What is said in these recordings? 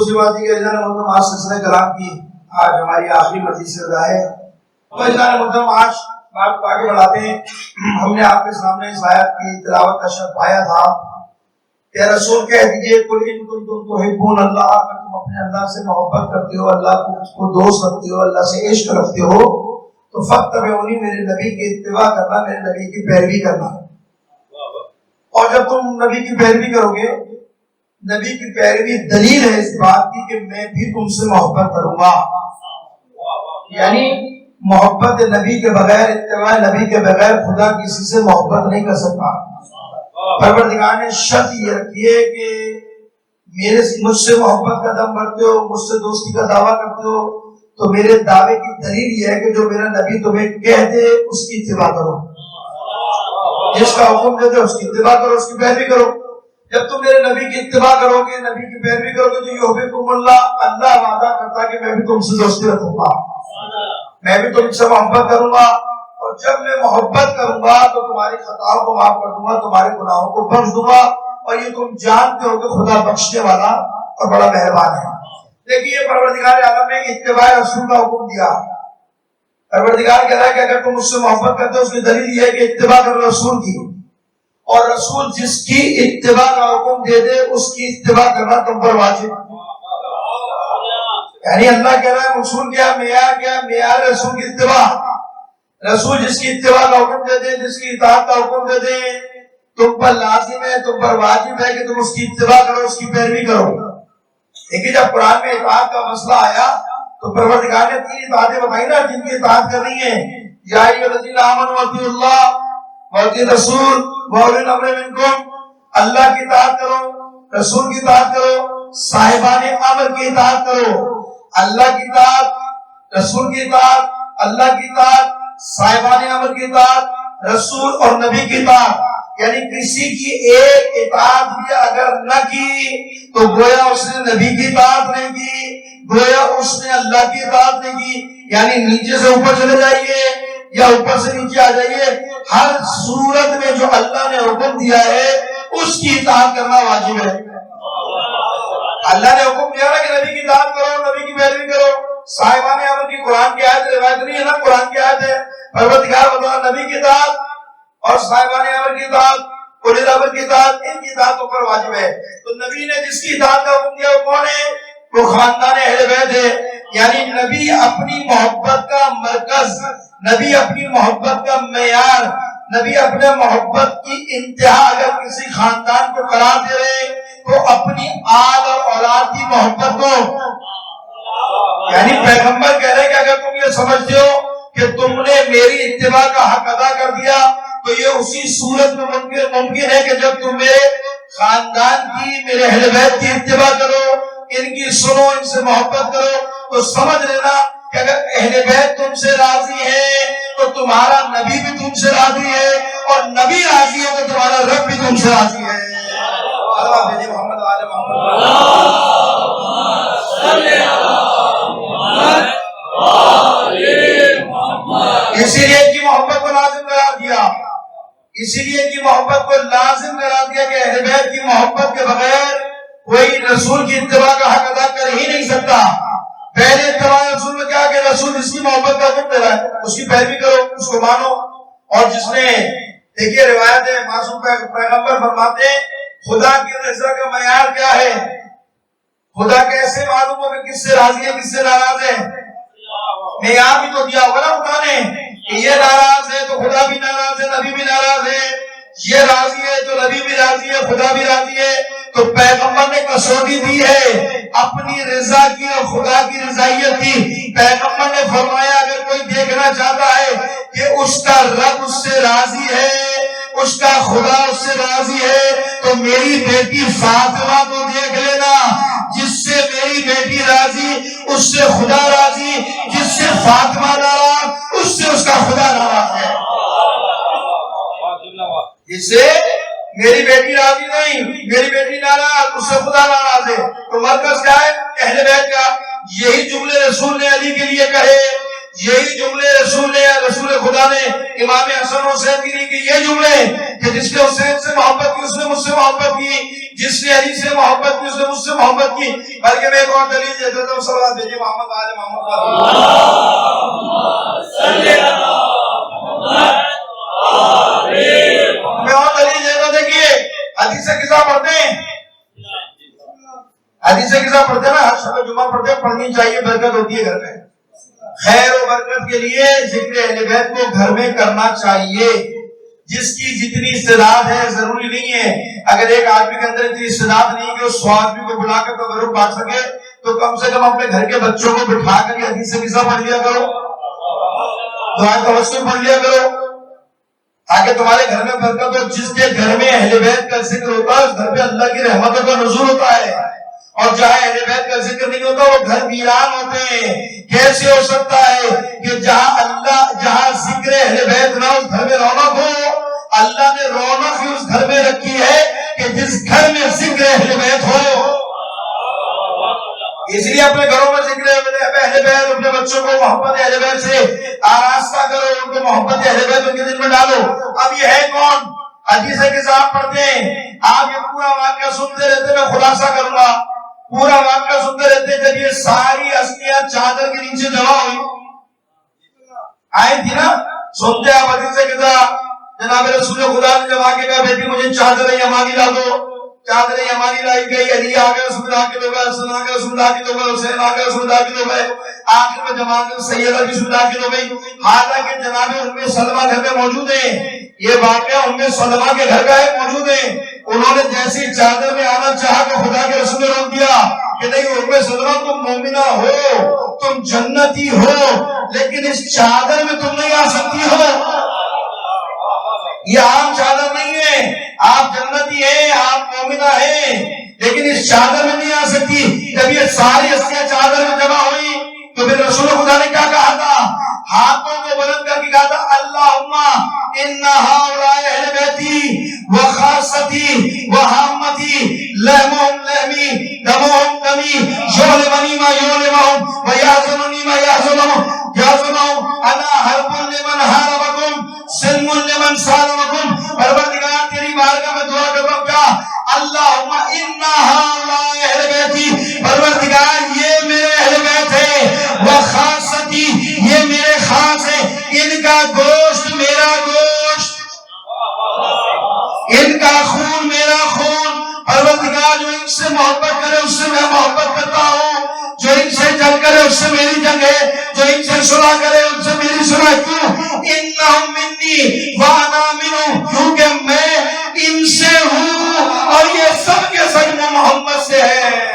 دوسری بات یہ کہ محترم آج سلسلہ کلام کی آج ہماری آخری مجلس سے رہا ہے، تو محترم آج بات کو آگے بڑھاتے ہیں۔ ہم نے آپ کے سامنے اس آیت کی تلاوت کا شرط پایا تھا کہ رسول کہہ دیجئے قل ان کنتم تحبون اللہ، اگر تم اپنے اللہ سے محبت کرتے ہو، اللہ کو دوست رکھتے ہو، اللہ سے عشق رکھتے ہو، تو فاتبعونی، میرے نبی کی اتباع کرنا، میرے نبی کی پیروی کرنا۔ اور جب تم نبی کی پیروی کرو گے، نبی کی پیروی دلیل ہے اس بات کی کہ میں بھی تم سے محبت کروں گا، یعنی محبت نبی کے بغیر، اتباع نبی کے بغیر خدا کسی سے محبت نہیں کر سکتا۔ پروردگار نے شرط یہ رکھی ہے کہ مجھ سے محبت کا دم بھرتے ہو، مجھ سے دوستی کا دعویٰ کرتے ہو، تو میرے دعوے کی دلیل یہ ہے کہ جو میرا نبی تمہیں کہہ دے اس کی اتباع کرو، جس کا حکم دے دے اس کی اتباع کرو، اس کی پیروی کرو۔ جب تم میرے نبی کی اتباع کرو گے، نبی کی پیروی کرو گے، تو یحببکم اللہ، اللہ وعدہ کرتا ہے کہ میں بھی تم سے دوستی رکھوں گا، میں بھی تم سے محبت کروں گا، اور جب میں محبت کروں گا تو تمہاری خطاؤں کو معاف کر دوں گا، تمہارے گناہوں کو بخش دوں گا، اور یہ تم جانتے ہو کہ خدا بخشنے والا اور بڑا مہربان ہے۔ دیکھیے پروردگار عالم نے اتباع رسول کا حکم دیا۔ پروردگار کہہ رہا ہے کہ اگر تم مجھ سے محبت کرتے ہو، اس کی دلیل یہ ہے کہ اتباع کرو رسول کی، اور رسول جس کی اتباع کا حکم دے دے اس کی اتباع کرنا تم پر واجب ہے۔ یعنی اللہ کہہ رہا ہے اصول کیا، معیار کیا، معیار رسول کی اتباع۔ رسول جس کی اتباع کا حکم دے دے، جس کی اطاعت کا حکم دے دے، تم پر لازم ہے، تم پر واجب ہے کہ تم اس کی اتباع کرو، اس کی پیروی کرو۔ لیکن جب قرآن میں اطاعت کا مسئلہ آیا تو پروردگار نے 3 اطاعتیں بتائی نا جن کی اطاعت کرنی ہے۔ یا ایھا الذین آمنوا اطیعوا اللہ واطیعوا الرسول واولی الامر منکم، اللہ کی اطاعت کرو، رسول کی اطاعت کرو، صاحبان امر کی اطاعت کرو۔ اللہ کی اطاعت، رسول کی اطاعت، اللہ کی اطاعت، صاحبان امر کی اطاعت، رسول اور نبی کی اطاعت، یعنی کسی کی ایک اطاعت بھی اگر نہ کی تو گویا اس نے نبی کی اطاعت نہیں کی، گویا اس نے اللہ کی اطاعت نہیں کی۔ یعنی نیچے سے اوپر چلے جائیے یا اوپر سے نیچے آ جائیے، ہر صورت میں جو اللہ نے حکم دیا ہے اس کی اطاعت کرنا واجب ہے۔ اللہ نے حکم دیا نا کہ نبی کی اطاعت کرو، نبی کی پیروی کرو۔ صاحبان امر کی قرآن کی آیت روایت نہیں ہے نا، قرآن کی آیت ہے۔ پروردگار بتا نبی کی اطاعت اور صاحبان امر کی اطاعت، اولی الامر کی اطاعت، ان کی اطاعت پر واجب ہے۔ تو نبی نے جس کی اطاعت کا حکم دیا وہ کون ہے؟ وہ خاندان اہل بیت ہے۔ یعنی نبی اپنی محبت کا مرکز، نبی اپنی محبت کا معیار، نبی اپنے محبت کی انتہا اگر کسی خاندان کو قرار دے رہے تو اپنی آل اور اولاد کی محبت کو، یعنی پیغمبر کہہ رہے کہ اگر تم یہ سمجھتے ہو کہ تم نے میری اتباع کا حق ادا کر دیا تو یہ اسی صورت میں ممکن ہے کہ جب تم میرے خاندان کی، میرے اہل بیت کی اتباع کرو، ان کی سنو، ان سے محبت کرو، تو سمجھ لینا کہ اگر اہل بیت تم سے راضی ہے تو تمہارا نبی بھی تم سے راضی ہے، اور نبی راضی ہے تو تمہارا رب بھی تم سے راضی ہے۔ محمد آل محمد۔ اسی لیے کی محبت کو لازم قرار دیا، اسی لیے کی محبت کو لازم قرار دیا کہ اہل بیت کی محبت کے بغیر کوئی رسول کی اتباع کا حق ادا کر ہی نہیں سکتا۔ پہلے اتباع رسول میں کیا کہ رسول جس کی محبت کا حکم دے رہا ہے اس کی پیروی کرو، اس کو مانو۔ اور جس نے، دیکھیے روایت ہے، معصوم پیغمبر فرماتے ہیں خدا کی رضا کا معیار کیا ہے؟ خدا کیسے معلوم ہو کہ کس سے راضی ہے کس سے ناراض ہے؟ معیار بھی تو دیا ہوگا نا خدا نے کہ یہ ناراض ہے تو خدا بھی ناراض ہے، نبی بھی ناراض ہے، یہ راضی ہے تو نبی بھی راضی ہے، خدا بھی راضی ہے۔ تو پیغمبر نے کسوٹی دی ہے اپنی رضا کی اور خدا کی رضائیت کی۔ پیغمبر نے فرمایا اگر کوئی دیکھنا چاہتا ہے کہ اس کا رب اس سے راضی ہے، اس کا خدا اس سے راضی ہے، تو میری بیٹی فاطمہ کو دیکھ لینا، جس سے میری بیٹی راضی اس سے خدا راضی، جس سے فاطمہ ناراض اس سے اس کا خدا ناراض ہے۔ جس سے میری بیٹی راضی نہیں، میری بیٹی ناراض، اس سے خدا ناراض ہے۔ تو مرکز کیا ہے؟ اہل بیت کا۔ یہی جملے رسول نے علی کے لیے کہے، یہی جملے رسول خدا نے امام حسن حسین کے لیے کہ یہ جملے کہ جس نے حسین سے محبت کی اس نے مجھ سے محبت کی، جس نے علی سے محبت کی اس نے مجھ سے محبت کی۔ بلکہ میں ایک اور دلیل دیتا ہوں، صلوات بھیجیے محمد آل محمد پر۔ میں اور دلیل دیتا ہوں، دیکھیے حدیث قصہ پڑھتے ہیں، حدیث قصہ پڑھتے ہیں نا، ہر شب جمعہ پڑھتے ہیں، پڑھنی چاہیے، برکت ہوتی ہے گھر میں۔ خیر و برکت کے لیے ذکر اہل بیت کو گھر میں کرنا چاہیے۔ جس کی جتنی استعداد ہے، ضروری نہیں ہے اگر ایک آدمی کے اندر اتنی استعداد نہیں کہ وہ 100 آدمی کو بلا کر تبرک بانٹ سکے تو کم سے کم اپنے گھر کے بچوں کو بٹھا کر یہ حدیث قصہ پڑھ لیا کرو، دعائے توسل پڑھ لیا کرو، تاکہ تمہارے گھر میں برکت ہو۔ جس کے گھر میں اہل بیت کا ذکر ہوتا ہے اس گھر پہ اللہ کی رحمتوں کا نزول ہوتا ہے، اور جہاں اہل بیت کا ذکر نہیں ہوتا وہ گھر ویران ہوتے ہیں۔ کیسے ہو سکتا ہے کہ جہاں ذکر اہل بیت نہ اس گھر میں رونق ہو؟ اللہ نے رونق ہی اس گھر میں رکھی ہے کہ جس گھر میں ذکر اہل بیت ہو۔ اس لیے اپنے گھروں میں ذکر اہل بیت، اپنے بچوں کو محبت اہل بیت سے آراستہ کرو، ان کو محبت اہل بیت ان کے دل میں ڈالو۔ اب یہ ہے کون؟ حدیث کے ساتھ پڑھتے ہیں، آپ یہ پورا واقعہ سنتے رہتے، میں خلاصہ کروں گا، پورا واقعہ سنتے رہتے۔ جب یہ ساری ہستیاں چادر کے نیچے جمع ہوئی آئی تھی نا، سنتے آپ حدیث کے ساتھ، جناب رسول خدا نے جب آگے کہا بیٹی مجھے چادر یمانی لا دو، چادر یمانی لائی گئی، علی آگے رسول اللہ کے لوگ گئے، حسن آگے رسول اللہ کے لوگ گئے، حسین آگے رسول اللہ کے لوگ گئے، آخر میں جماعت سیدہ رسول اللہ کے لوگ گئی۔ حالانکہ جناب ام سلمہ گھر میں موجود ہیں، یہ واقعہ ام سلمہ کے گھر کا ہے، موجود ہیں۔ انہوں نے جیسی چادر میں آنا چاہا کہ خدا کے رسول نے روک دیا کہ نہیں ام سلمہ تم مومنہ ہو، تم جنتی ہو، لیکن اس چادر میں تم نہیں آ سکتی ہو، یہ عام چادر نہیں ہے، آپ جنتی ہیں، آپ مومنہ ہیں، لیکن اس چادر میں نہیں آ سکتی۔ جب یہ ساری ہستیاں چادر میں جمع ہوئی تو پھر رسول خدا نے کیا کہا تھا؟ ہاتھوں کو بلند کر کے کہا تھا اللہم ان ہؤلاء اہل بیتی وخاصتی وہامتی لہمہم لہمی دمہم دمی یعلمنی ما یعلمہم ویعظمنی ما یعظمہم انا حرب لمن حاربکم سلم لمن سالمکم۔ پروردگار تیری بارگاہ میں دعا کرتا ہوں، کیا اللہم ان ہؤلاء اہل بیتی، پروردگار یہ میرے اہل بیت ہے، وخاصتی یہ میرے خاص ہے، ان کا گوشت میرا گوشت، ان کا خون میرا خون۔ پروردگار جو ان سے محبت کرے اس سے میں محبت کرتا ہوں، جو ان سے جنگ کرے اس سے میری جنگ ہے، جو ان سے صلح کرے ان سے میری صلح۔ کیوں؟ انہم منی وانا منہم، کیونکہ میں ان سے ہوں اور یہ سب کے سب محمد سے ہے۔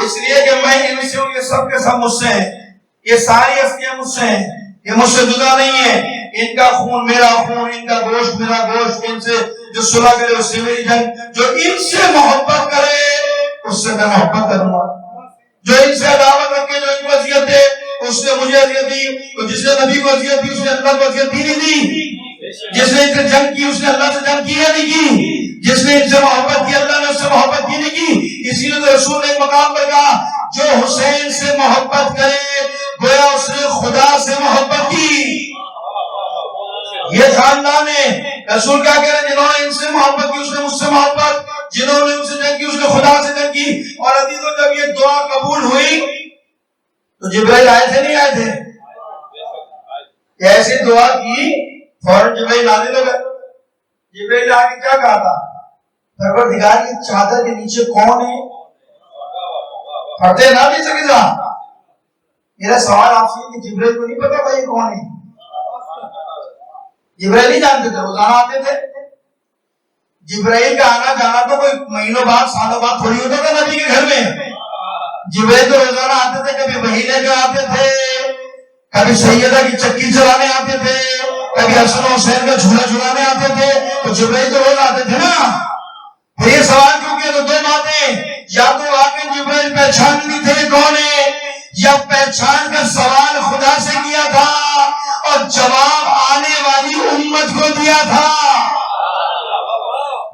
اس لیے کہ میں ان سے ہوں، یہ سب کے سب مجھ سے ہیں، یہ ساری ہستیاں مجھ سے ہیں، یہ مجھ سے جدا نہیں ہے، ان کا خون میرا خون، ان کا گوشت میرا گوشت، ان سے جو صلح کرے اس سے میری جنگ، جو ان سے محبت کرے اس سے میں محبت کروں گا، جو ان سے عداوت رکھے، جو ان کو اذیت دے اس نے مجھے اذیت دی، تو جس نے نبی کو اذیت دی اس نے اللہ کو اذیت دی نہیں دی، جس نے ان سے جنگ کی اس نے اللہ سے جنگ کی یا نہیں کی، جس نے ان سے محبت کی اللہ نے اس سے محبت کی نہیں کی۔ اسی لیے تو رسول نے ایک مقام پر کہا جو حسین سے محبت کرے گویا اس نے خدا سے محبت کی۔ یہ خاندان ہے، رسول کیا کہہ رہے ہیں؟ جنہوں نے ان سے محبت کی اس نے مجھ سے محبت، جنہوں نے ان سے جنگ کی اس نے خدا سے جنگ کی۔ اور عزیزوں جب یہ دعا قبول ہوئی تو جبرائیل آئے تھے نہیں آئے تھے؟ ایسی دعا کی فوراً جبرائیل نازل ہو گئے۔ جبرائیل آ کے کیا کہا تھا؟ پروردگار یہ چادر کے نیچے کون ہے؟ پڑھتے نہ بھی سکے جا۔ میرا سوال آپ سے کہ جبرائیل کو نہیں پتا تھا یہ کون ہے؟ جبرائیل نہیں جانتے تھے، روزانہ آتے تھے۔ جبرائیل کا آنا جانا تو کوئی مہینوں بعد سالوں بعد تھوڑی ہوتا تھا نبی کے گھر میں۔ جبرائیل تو روزانہ آتے تھے، کبھی مہینے کے آتے تھے، کبھی سیدہ کی چکی چلانے آتے تھے، کبھی حسن و حسین کا جھولا جھلانے آتے تھے، تو جبرائیل تو روز آتے تھے نا۔ پھر یہ سوال کیوں کیا؟ تو دو باتیں، یا تو آگے جبرائیل پہچان نہیں تھے کون ہے؟ یا پہچان کا سوال خدا سے کیا تھا اور جواب آنے والی امت کو دیا تھا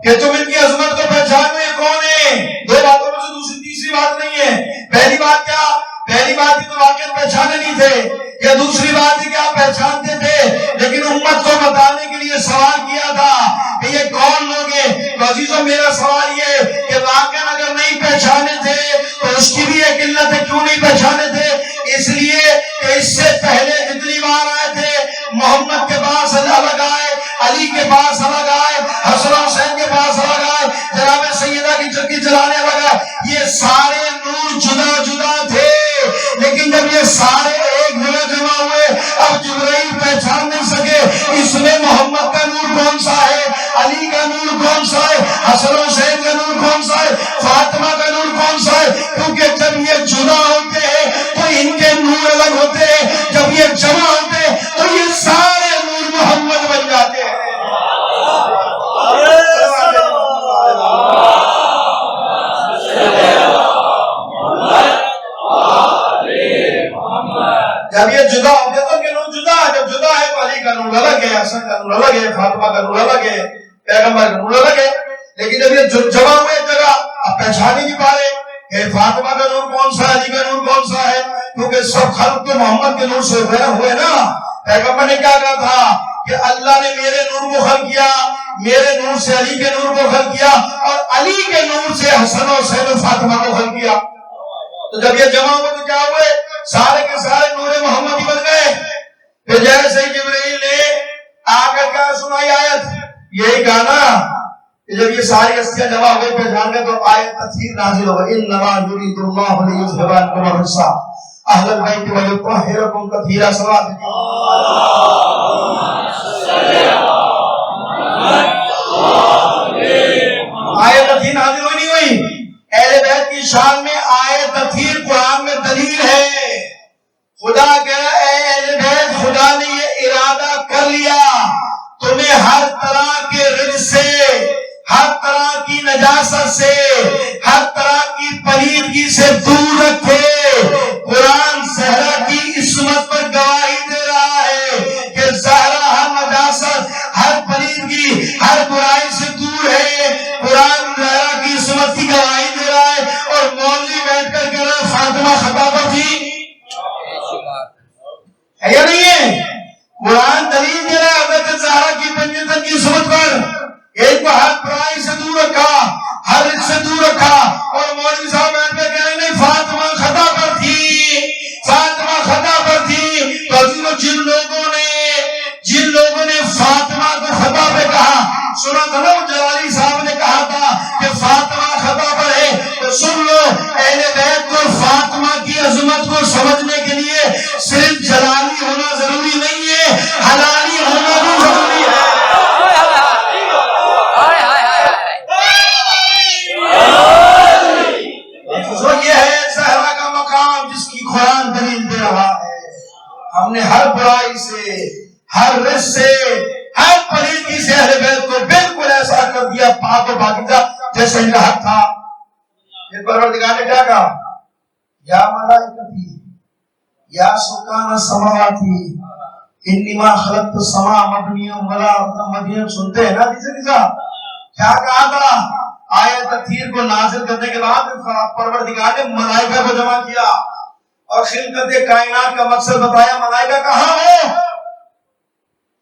کہ تم ان کی عظمت کو پہچانو یہ کون ہے. دو باتوں میں سے دوسری تیسری بات نہیں ہے. پہلی بات کیا؟ پہلی بات تو واقعی پہچانے نہیں تھے. یا دوسری بات ہے کہ آپ پہچانتے تھے لیکن امت کو بتانے کے لیے سوال کیا تھا کہ یہ کون لوگ ہیں. تو عزیزوں میرا سوال یہ کہ واقعی اگر نہیں پہچانے تھے تو اس کی بھی ایک علت ہے کیوں نہیں پہچانے تھے. اس لیے کہ اس سے پہلے جتنی بار آئے تھے محمد کے پاس الگ آئے, علی کے پاس الگ آئے, حسن حسین کے پاس الگ آئے, جناب سیدہ کی چکی چلانے الگ آئے. یہ سارے نور جدا جدا تھے لیکن جب یہ سارے ایک جگہ جمع ہوئے اب جبرائیل پہچان نہیں سکے اس میں محمد کا نور کون سا ہے, علی کا نور کون سا ہے, حسن حسین کا نور کون سا ہے, فاطمہ کا نور کون سا ہے. کیونکہ جب یہ جدا ہوتے ہیں تو ان کے نور الگ ہوتے ہیں, جب یہ جمع ہوتے ہیں تو یہ سارے نور محمد بن جاتے ہیں. جب یہ جدا ہوتے تو کہ نور جدا ہے, جب جدا ہے تو علی کا نور الگ ہے, حسن کا نور الگ ہے, فاطمہ کا نور الگ ہے, پیغمبر کا نور الگ ہے. لیکن جب یہ جمع ہوئے ایک جگہ اب پہچان ہی نہیں پا رہے کہ فاطمہ کا نور کون سا ہے, علی کا نور کون سا ہے, کیونکہ سب خلق تو محمد کے نور سے ہوئے نا. پیغمبر نے کیا کہا تھا کہ اللہ نے میرے نور کو خلق کیا, میرے نور سے علی کے نور کو خلق کیا اور علی کے نور سے حسن اور حسین اور فاطمہ کو خلق کیا. تو جب یہ جمع ہوئے تو کیا ہوئے, سارے کے سارے نور محمدی بن گئے. پھر جیسے جبرائیل نے آ کر کیا سنائی آیت, یہی کہا نا کہ جب یہ ساری ہستیاں جمع ہو گئی پہچان گئے تو آیت تطہیر نازل ہو گئی, انما یرید اللہ لیذھب عنکم الرجس اہل البیت ویطہرکم تطہیرا. صلوات آیت تطہیر نازل ہوئی نہیں ہوئی. اہل بیت کی شان میں آیت تطہیر قرآن میں دلیل ہے. خدا کہہ رہا ہے اے اہل بیت, خدا نے یہ ارادہ کر لیا تمہیں ہر طرح کے رجس سے, ہر طرح کی نجاست سے, ہر طرح کی پلیدگی سے دور رکھے. قرآن زہرا کی عصمت پر گواہی دے رہا ہے کہ زہرا ہر نجاست, ہر پلیدگی, ہر برائی سے دور ہے. قرآن زہرا کی عصمت کی گواہی دے رہا ہے اور مولوی بیٹھ کر کہہ رہا ہے فاطمہ خطا پر تھی. ہے یا نہیں ہے؟ قرآن دلیل دے رہا ہے حضرت زہرا کی پنجتن کی عصمت پر. ایک کو ہر برائی سے دور رکھا, ہر رجس سے دور رکھا اور مولوی صاحب بیٹھ کر کہہ رہے نہیں فاطمہ خطا پر تھی, فاطمہ خطا پر تھی. تو عزیزو جن لوگوں نے فاطمہ کو خطا پہ کہا, سنا تھا نا جلالی صاحب نے کہا تھا کہ فاطمہ خطا پر ہے, تو سن لو اہل بیت کو فاطمہ کی عظمت کو سمجھنے کے لیے صرف جلالی ہونا ضروری نہیں ہے, حلالی ہونا بھی ضروری ہے. یہ ہے زہرا کا مقام جس کی قرآن دلیل دے رہا ہے. ہم نے ہر برائی سے, ہر رزق سے, ہر پلیدگی سے اہل بیت کو بالکل ایسا کر دیا پاک و پاکیزہ جیسے ان کا حق تھا. پھر پروردگار نے کیا کہا, یا ملائکتی یا سکان السماواتی انما خلقت السماء مبنیًا ولا مبنیًا. سنتے ہیں نا جیسے کیا کہا تھا. آیت تطہیر کو نازل کرنے کے بعد پروردگار نے ملائکہ کو جمع کیا اور خلقت کائنات کا مقصد بتایا. ملائکہ کہاں ہو,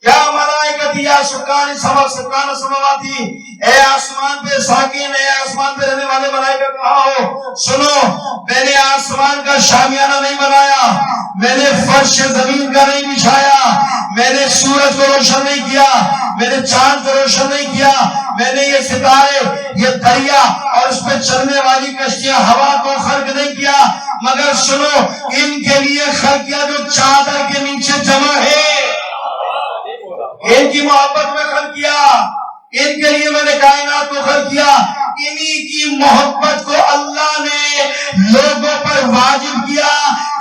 کیا ملائکتی یا سکان السماواتی, اے آسمان پہ ساکن, اے آسمان پہ رہنے والے ملائکہ کہاں ہو. سنو, میں نے آسمان کا شامیانہ نہیں بنایا, میں نے فرش زمین کا نہیں بچھایا, میں نے سورج کو روشن نہیں کیا, میں نے چاند کو روشن نہیں کیا, میں نے یہ ستارے, یہ دریا اور اس پہ چلنے والی کشتیاں, ہوا کو خلق نہیں کیا, مگر سنو ان کے لیے خلق کیا جو چادر کے نیچے جمع ہے. ان کی محبت میں خلق کیا, ان کے لیے میں نے کائنات کو خلق کیا. انہی کی محبت کو اللہ نے لوگوں پر واجب کیا,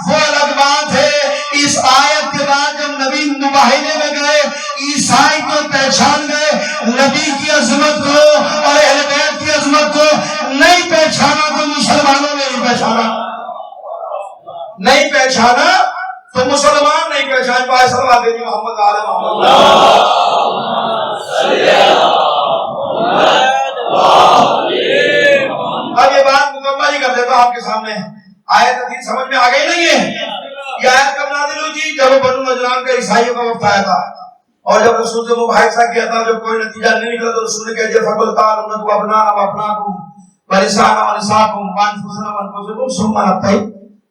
وہ الگ بات ہے. اس آیت کے بعد جب نبی مباہنے میں گئے, عیسائی کو پہچان گئے, نبی کی عظمت کو اور اہل بیت کی عظمت کو نہیں پہچانا تو مسلمانوں نے نہیں پہچانا. نہیں پہچانا تو مسلمان نہیں پہچان پائے. صلوات دیجیے محمد آل محمد. اب یہ بات مکمل ہی کر دیتا ہوں آپ کے سامنے. آیت حدیث سمجھ میں آ گئی نہیں ہے؟ یہ آیت کب نازل ہوئی تھی؟ جب بنو نجران کا عیسائیوں کا وقت آیا تھا اور جب رسول سے مباحثہ کیا تھا, جب کوئی نتیجہ نہیں نکلا تو رسول نے کہہ دیا فقل تعالوا ندعو ابناءنا وابناءکم ونساءنا ونساءکم وانفسنا وانفسکم ثم نبتہل.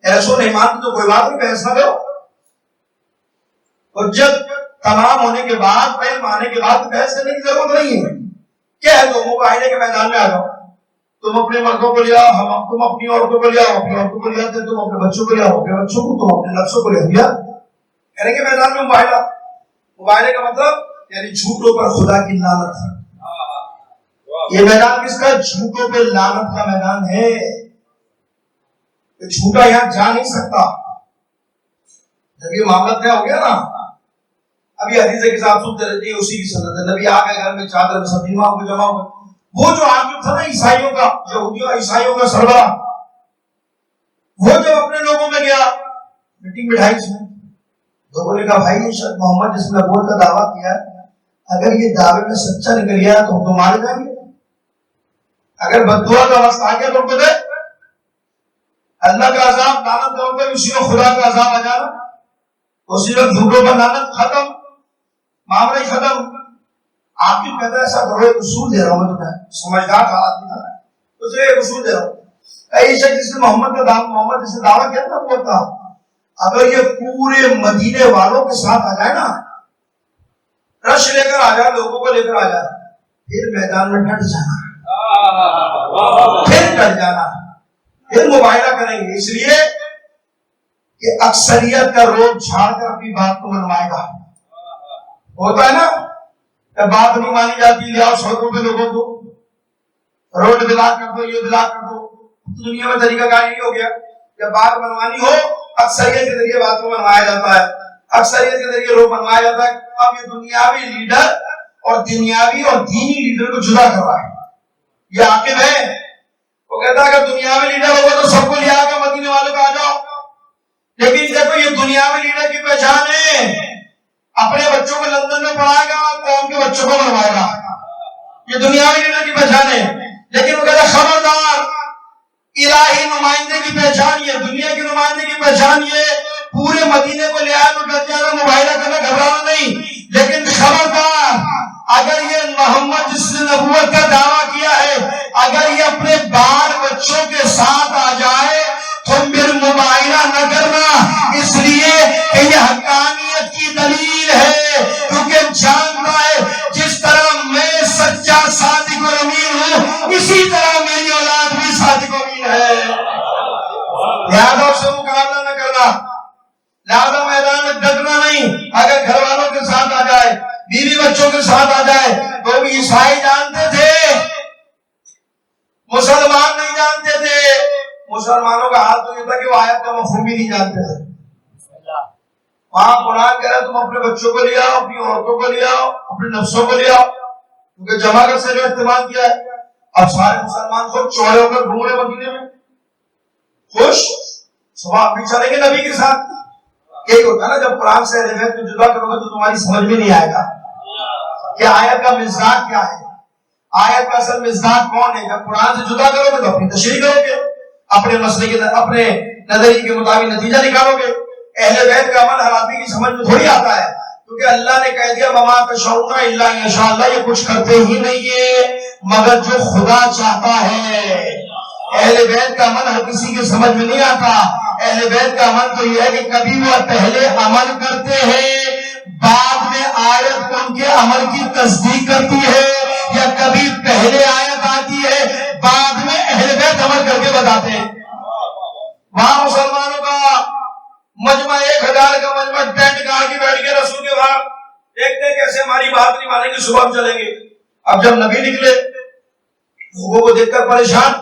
اے رسول نہیں مانتے تو کوئی بات نہیں, بحث نہ کرو. حجت تمام ہونے کے بعد, علم آنے کے بعد بحث کرنے کی ضرورت نہیں ہے. کہہ دو مباہلے کے میدان میں آ جاؤ. تم اپنے مردوں کو لے آؤ, تم اپنی عورتوں کو لے آؤ, اپنی عورتوں کو لے آتے, تم اپنے بچوں کو لے آؤ, اپنے بچوں کو, تم اپنے نفسوں کو لے آؤ. کہنے کے میدان میں مباہلہ. مباہلے کا مطلب یعنی جھوٹوں پر خدا کی لعنت ہے. یہ میدان کس کا؟ جھوٹوں پہ لعنت کا میدان ہے. جھوٹا یہاں جا نہیں سکتا. جب یہ معاملہ طے ہو گیا نا, ابھی حدیث کے ساتھ سنتے رہتے ہیں, اسی کی سنت ہے. نبی آ گئے گھر میں, چادر میں سب امام کو جمع ہوئے. وہ جو عاقب تھا نا عیسائیوں کا, یہودیوں عیسائیوں کا سربراہ, وہ جب اپنے لوگوں میں گیا, میٹنگ بٹھائی اس نے. لوگوں نے کہا بھائی یہ شخص محمد جس نے نبوت کا دعویٰ کیا, اگر یہ دعوے میں سچا نکل گیا تو ہم تو مارے جائیں گے. اگر بددعا کا وقت آ گیا تو ہم کو دے اللہ کا عذاب, لعنت کا وقت, اسی کو خدا کا عذاب آ جانا, اسی وقت جھوٹوں پر لعنت ختم, معاملہ ہی ختم. آپ کی کہتا ہے ایسا کرو, ایک اصول دے رہا ہوں میں تمہیں, سمجھدار کا آدمی تھا, اسے ایک اصول دے رہا ہوں. یہ شخص جس نے محمد جس نے دعویٰ کیا تھا وہ تھا, اگر یہ پورے مدینے والوں کے ساتھ آ جائے نا, رش لے کر آ جائے, لوگوں کو لے کر آ جائے, پھر میدان میں ڈٹ جانا, پھر ڈٹ جانا, پھر مباہلہ کریں گے. اس لیے کہ اکثریت کا روپ جھاڑ کر اپنی بات کو منوائے گا. ہوتا ہے نا, بات نہیں مانی جاتی, لے آؤ سڑکوں پہ لوگوں کو, روڈ بلاک کر دو, یہ بلاک کر دو. دنیا میں طریقہ کار یہ ہو گیا, جب بات منوانی ہو اکثریت کے ذریعے بات کو منوایا جاتا ہے, اکثریت کے ذریعے روح منوایا جاتا ہے. اب یہ دنیاوی لیڈر اور دنیاوی اور دینی لیڈر کو جدا کر رہا ہے. یہ عاقب ہے, وہ کہتا ہے اگر دنیاوی لیڈر ہوگا تو سب کو لے آ کر مدینے والوں کو آ جاؤ. لیکن دیکھو یہ دنیاوی لیڈر کی پہچان ہے, اپنے بچوں کو لندن میں پڑھائے گا, قوم کے بچوں کو منوائے گا. یہ دنیاوی لیڈر کی پہچان ہے. لیکن وہ کہتا ہے خبردار, الہی نمائندے کی پہچان یہ, دنیا کی نمائندے کی پہچان یہ, پورے مدینے کو لے آئے تو ڈر جائے گا, مباہلہ کرنا, گھبرانا نہیں. لیکن خبردار, اگر یہ محمد جس نے نبوت کا دعویٰ کیا ہے, اگر یہ اپنے بال بچوں کے ساتھ آ جائے تو پھر مباہلہ نہ کرنا, اس لیے کہ یہ حقانیت کی دلیل ہے. کیونکہ جانتا ہے جس طرح میں سچا صادق اور امین ہوں, اسی طرح میری اولاد بھی صادق و امین ہے. لہذا اس سے مقابلہ نہ کرنا, لہذا میدان میں ڈٹنا نہیں. اگر گھر والوں کے ساتھ آ جائے, بیوی بچوں کے ساتھ آ جائے, تو بھی عیسائی جانتے تھے, مسلمان نہیں جانتے تھے. مسلمانوں کا حال تو یہ تھا کہ وہ آیت کا مفہوم بھی نہیں جانتے تھے. وہاں قرآن کہہ رہا ہے تم اپنے بچوں کو لے آؤ, اپنی عورتوں کو لے آؤ, اپنے نفسوں کو لے آؤ, کیونکہ جمع کر سے جو استعمال کیا ہے. اب سارے مسلمان خود چوڑے ہو کر گھوم رہے مدینے میں خوش, صبح بھی چلیں گے نبی کے ساتھ. یہی ہوتا ہے نا, جب قرآن سے اہل بیت کو جدا کرو گے تو تمہاری سمجھ میں نہیں آئے گا کہ آیت کا مزاج کیا ہے, آیت کا اصل مزاج کون ہے. جب قرآن سے جدا کرو گے تو اپنی تشریح کرو گے, اپنے مسئلے کے اپنے نظریے کے مطابق نتیجہ نکالو گے. اہل بیت کا عمل ہر آدمی کی سمجھ میں تھوڑی آتا ہے, کیونکہ اللہ نے کہہ دیا وما تشاؤون الا ان شاء اللہ, یہ کچھ کرتے ہی نہیں ہے مگر جو خدا چاہتا ہے. اہل بیت کا عمل ہر کسی کے سمجھ میں نہیں آتا. اہل بیت کا عمل تو یہ ہے کہ کبھی وہ پہلے عمل کرتے ہیں, بعد میں آیت ان کے عمل کی تصدیق کرتی ہے, یا کبھی پہلے آیت آتی ہے بعد میں اہل بیت عمل کر کے بتاتے ہیں. وہاں مسلمانوں کا مجمع 1000 کا مجمع ٹینٹ گاڑ کے بیٹھ کے رسول کے باہر دیکھتے کیسے ہماری بات نہیں مانیں گے, صبح ہم چلیں گے. اب جب نبی نکلے, لوگوں کو دیکھ کر پریشان,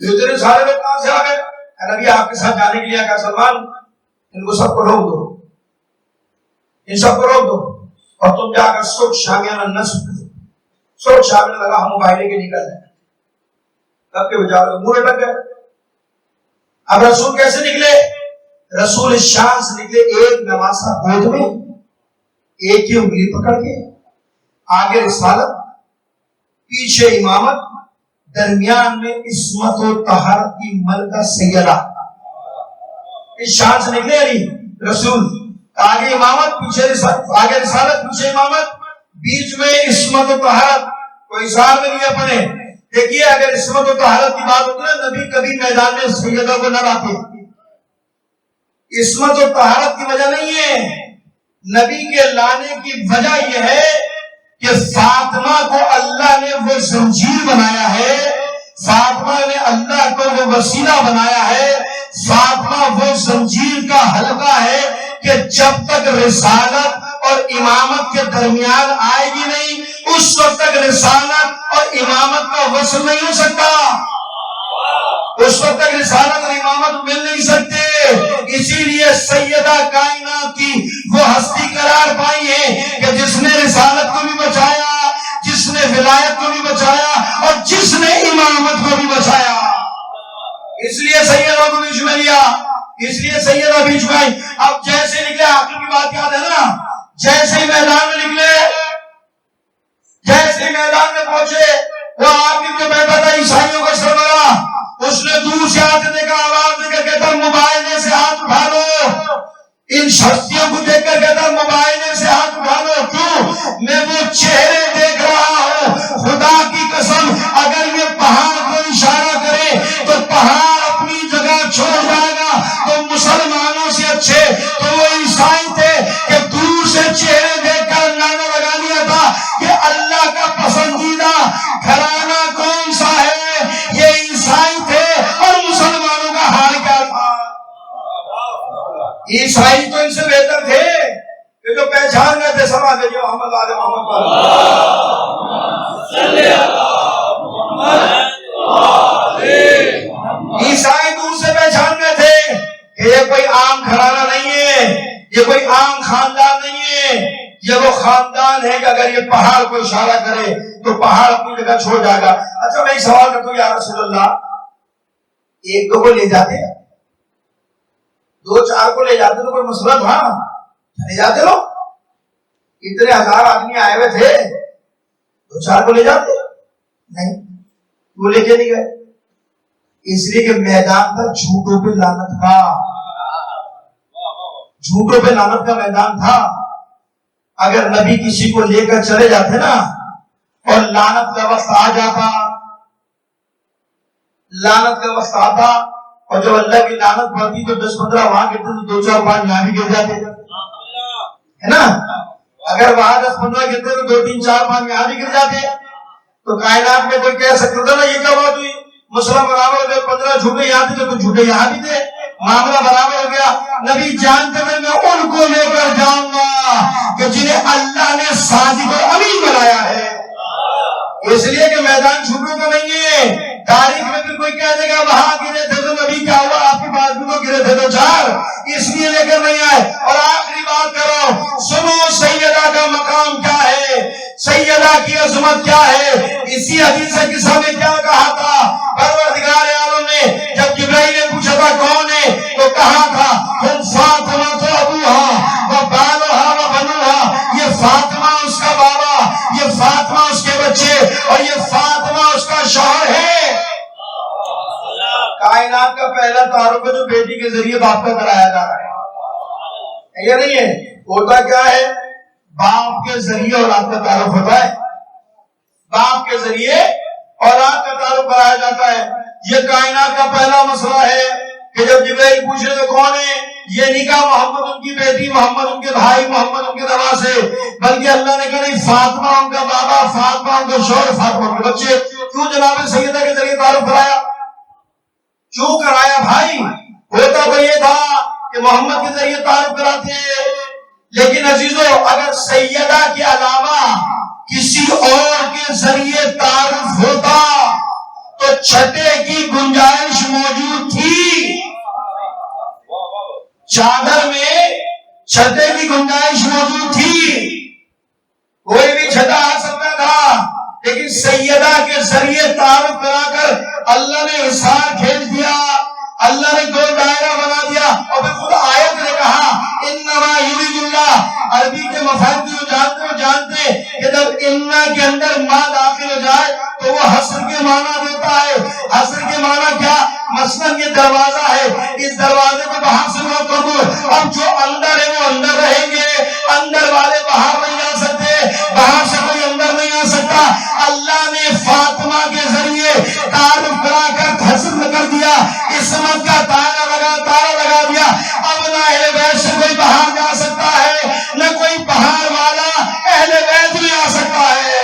یہ تیرے سارے لوگ کہاں سے آ گئے؟ نبی آپ کے ساتھ جانے کے لیے کہا سلمان ان کو سب کو روک دو, ان سب کو روک دو, اور تم جا کر سوچ شامیانہ نصب کرو. سوچ شامیانہ لگا, ہم مباہلے کے نکل جائیں. تب کے بچارے منہ لٹک گئے. اب رسول کیسے نکلے؟ رسول شان سے نکلے ایک نواسا گود میں، ایک کی انگلی پکڑ کے، آگے رسالت، پیچھے امامت، درمیان میں عصمت و طہارت کی ملکہ سیدہ. اس شان سے نکلے علی رسول، آگے امامت، پیچھے رسالت، آگے رسالت پیچھے امامت، بیچ میں عصمت و طہارت. کوئی سال میں نہیں پڑھے. دیکھیے اگر عصمت و طہارت کی بات ہوتی ہے نبی کبھی میدان میں سیدہ کو نہ لاتے. عصمت و طہارت کی وجہ نہیں ہے، نبی کے لانے کی وجہ یہ ہے کہ فاطمہ کو اللہ نے وہ زنجیر بنایا ہے، فاطمہ نے اللہ کو وہ وسیلہ بنایا ہے، فاطمہ وہ زنجیر کا حلقہ ہے کہ جب تک رسالت اور امامت کے درمیان آئے گی نہیں اس وقت تک رسالت اور امامت کا وصل نہیں ہو سکتا، اس وقت تک رسالت اور امامت مل نہیں سکتے. اسی لیے سیدہ کائنات کی وہ ہستی قرار پائی ہے کہ جس نے رسالت کو بھی بچایا، جس نے ولایت کو بھی بچایا اور جس نے امامت کو بھی بچایا. اس لیے سیدہ کو بیچ میں لیا، اس لیے سیدہ بیچ میں آئی. اب جیسے نکلے، آخر کی بات یاد ہے نا، جیسے ہی میدان میں نکلے، جیسے میدان میں پہنچے، وہ آخر جو بیٹھا تھا عیسائیوں کا سربراہ، اس نے دور سے آتے دیکھا، آواز دے کر کہتا موبائل سے ہاتھ اٹھا لو. ان شخصیوں کو دیکھ کر کہتا موبائل سے ہاتھ اٹھا لو. کیوں؟ میں وہ چہرے دیکھ رہا ہوں، خدا کی قسم اگر یہ پہاڑ کو اشارہ کرے تو پہاڑ اپنی جگہ چھوڑ جائے گا. تو مسلمانوں سے اچھے تو وہ عیسائی تھے کہ دور سے چہرے دیکھ کر اندازہ لگا لیا تھا کہ اللہ کا پسندیدہ گھرانہ کون سا ہے. یہ عیسائی تھے اور مسلمانوں کا حال کیا تھا؟ عیسائی تو ان سے بہتر تھے کہ جو پہچان گئے تھے. سما دیجیے محمد آل محمد عیسائی دور سے پہچان گئے تھے کہ یہ کوئی عام گھرانہ نہیں ہے، یہ کوئی عام خاندان نہیں ہے، یہ وہ خاندان ہے کہ اگر یہ پہاڑ کو اشارہ کرے تو پہاڑ اپنی جگہ چھوڑ جائے گا. اچھا میں ایک سوال کرتا ہوں یا رسول اللہ، ایک دو کو لے جاتے ہیں، دو چار کو لے جاتے تو کوئی مسئلہ تھا؟ لے جاتے لوگ، اتنے ہزار آدمی آئے ہوئے تھے، دو چار کو لے جاتے نہیں. وہ لے کے نہیں گئے اس لیے کہ میدان تھا جھوٹوں پہ لعنت کا، جھوٹوں پہ لعنت کا میدان تھا. اگر نبی کسی کو لے کر چلے جاتے نا اور لعنت کا وقت آ جاتا، لعنت کا وقت آتا اور جب اللہ کی لعنت پڑتی تو 10-15 وہاں گرتے تو 2-4-5 یہاں بھی گر جاتے ہے نا. اگر وہاں 10-15 گرتے تو 2-3-4-5 یہاں بھی گر جاتے. تو کائنات میں کوئی کہہ سکتا تھا نا یہ کیا بات ہوئی، مسئلہ برابر ہو گیا، 15 جھوٹے یہاں تھے تو جھوٹے یہاں بھی تھے، معاملہ برابر ہو گیا. نبی جانتے ہوئے میں ان کو لے کر جاؤں گا کہ جنہیں اللہ نے صادق اور امین بنایا ہے. اس لیے کہ میدان جھوٹوں کا نہیں ہے. تاریخ میں بھی کوئی کہہ دے گا وہاں گرے تھے تو نبی کیا ہوا، آپ کے پاس بھی تو گرے تھے تو چار، اس لیے لے کر نہیں آئے. اور آخری بات کرو، سنو سیدہ کا مقام کیا ہے، سیدہ کی عظمت کیا ہے. اسی حدیث قصہ میں کیا کہا تھا پروردگار عالم نے جب جبرائیل نے پوچھا تھا کون ہے تو کہا تھا ہم فاطمہ تو ابوہا و بالوہا و بنوہا. یہ فاطمہ اس کا بابا، یہ فاطمہ اس کے بچے اور یہ فاطمہ اس کا شوہر ہے. کائنات کا پہلا تعارف ہے جو بیٹی کے ذریعے باپ کا کرایا جا رہا ہے. یہ نہیں ہے، ہوتا کیا ہے باپ کے ذریعے اولاد کا تعارف ہوتا ہے، باپ کے ذریعے اولاد کا تعارف کرایا جاتا ہے. یہ کائنات کا پہلا مسئلہ ہے کہ جب جبرائیل پوچھے تو کون ہے، یہ نہیں کہا محمد ان کی بیٹی، محمد ان کے بھائی، محمد ان کے نواسے، بلکہ اللہ نے کہا فاطمہ ان کا بابا، فاطمہ ان کا شوہر، فاطمہ ان کے بچے. کیوں جناب سیدہ کے ذریعے تعارف کرایا، کیوں کرایا بھائی؟ ہوتا تو یہ تھا کہ محمد کے ذریعے تعارف کراتے، لیکن عزیزو اگر سیدہ کے علاوہ کسی اور کے ذریعے تعارف ہوتا تو چھٹے کی گنجائش موجود تھی. چادر میں چھٹے کی گنجائش موجود تھی، کوئی بھی چھٹا آ سکتا تھا، لیکن سیدہ کے ذریعے تعارف کرا کر اللہ نے حصار کھیل دیا، اللہ نے گول دائرہ بنا دیا اور پھر خود کے مفاہیم کو جانتے کہ جب انا کے اندر ماں داخل ہو جائے تو وہ حسر کے معنی دیتا ہے. حسر کے معنی کیا؟ مثلا یہ دروازہ ہے, اس دروازے کو باہر سے نہ کر دو, اب جو اندر ہے وہ اندر رہیں گے, اندر والے باہر نہیں آ سکتے, باہر سے کوئی اندر نہیں آ سکتا. اللہ نے فاطمہ کے ذریعے تعارف کرا کر حسر کر دیا, عصمت کا تالا لگا دیا. اب نہ اہل بیت سے کوئی باہر جا سکتا ہے, نہ کوئی باہر والا اہل بیت میں آ سکتا ہے.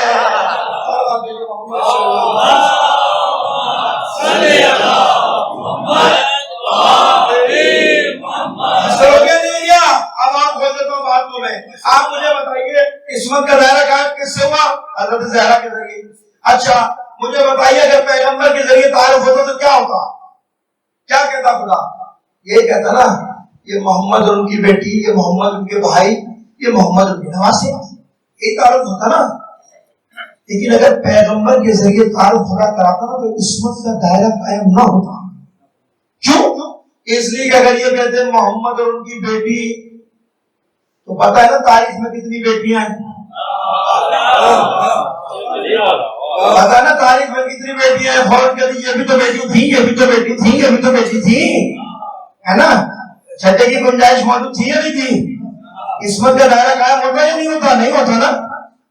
اب آپ کھول دیتا ہوں بات کو میں. آپ مجھے بتائیے عصمت کا دائرہ قائم کس سے ہوا؟ حضرت زہرا کے ذریعے. اچھا مجھے بتائیے اگر پیغمبر کے ذریعے تعارف ہوتا تو کیا ہوتا؟ کیا کہتا خدا؟ یہ کہتا نا یہ محمد اور ان کی بیٹی, یہ محمد ان کے بھائی, یہ محمد ان کے نواسے, یہی تعارف ہوتا نا. لیکن اگر پیغمبر کے ذریعے تعارف خدا کراتا نا تو عصمت کا دائرہ قائم نہ ہوتا. کیوں؟ اس لیے کہ اگر یہ کہتے ہیں محمد اور ان کی بیٹی تو پتہ ہے نا تاریخ میں کتنی بیٹیاں ہیں, پتہ ہے نا تاریخ میں کتنی بیٹیاں ہیں. فوراً کہتی یہ بھی تو بیٹی تھی, یہ بھی تو بیٹی تھی, یہ بھی تو بیٹی تھی, ہے نا. چھٹے کی گنجائش موجود تھی یا نہیں تھی؟ عصمت کا دائرہ قائم ہوتا یا نہیں ہوتا؟ نہیں ہوتا نا.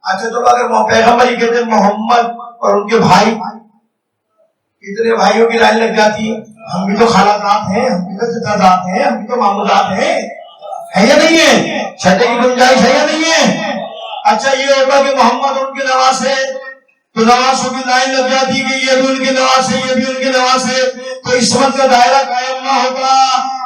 اچھا تو اگر پیغمبر یہ کہتے ہیں محمد اور ان کے بھائی, کتنے بھائیوں کی لائن لگ جاتی. ہم بھی تو خالازات ہیں, ہم بھی تو چچازات ہیں, ہم بھی تو ماموزات ہیں, ہے یا نہیں ہے؟ چھٹے کی گنجائش ہے یا نہیں ہے؟ اچھا یہ ہوتا کہ محمد ان کے نواسے تو نواسوں کی لائن لگ جاتی کہ یہ بھی ان کے نواسے, یہ بھی ان کے نواسے, تو عصمت کا دائرہ قائم نہ ہوتا.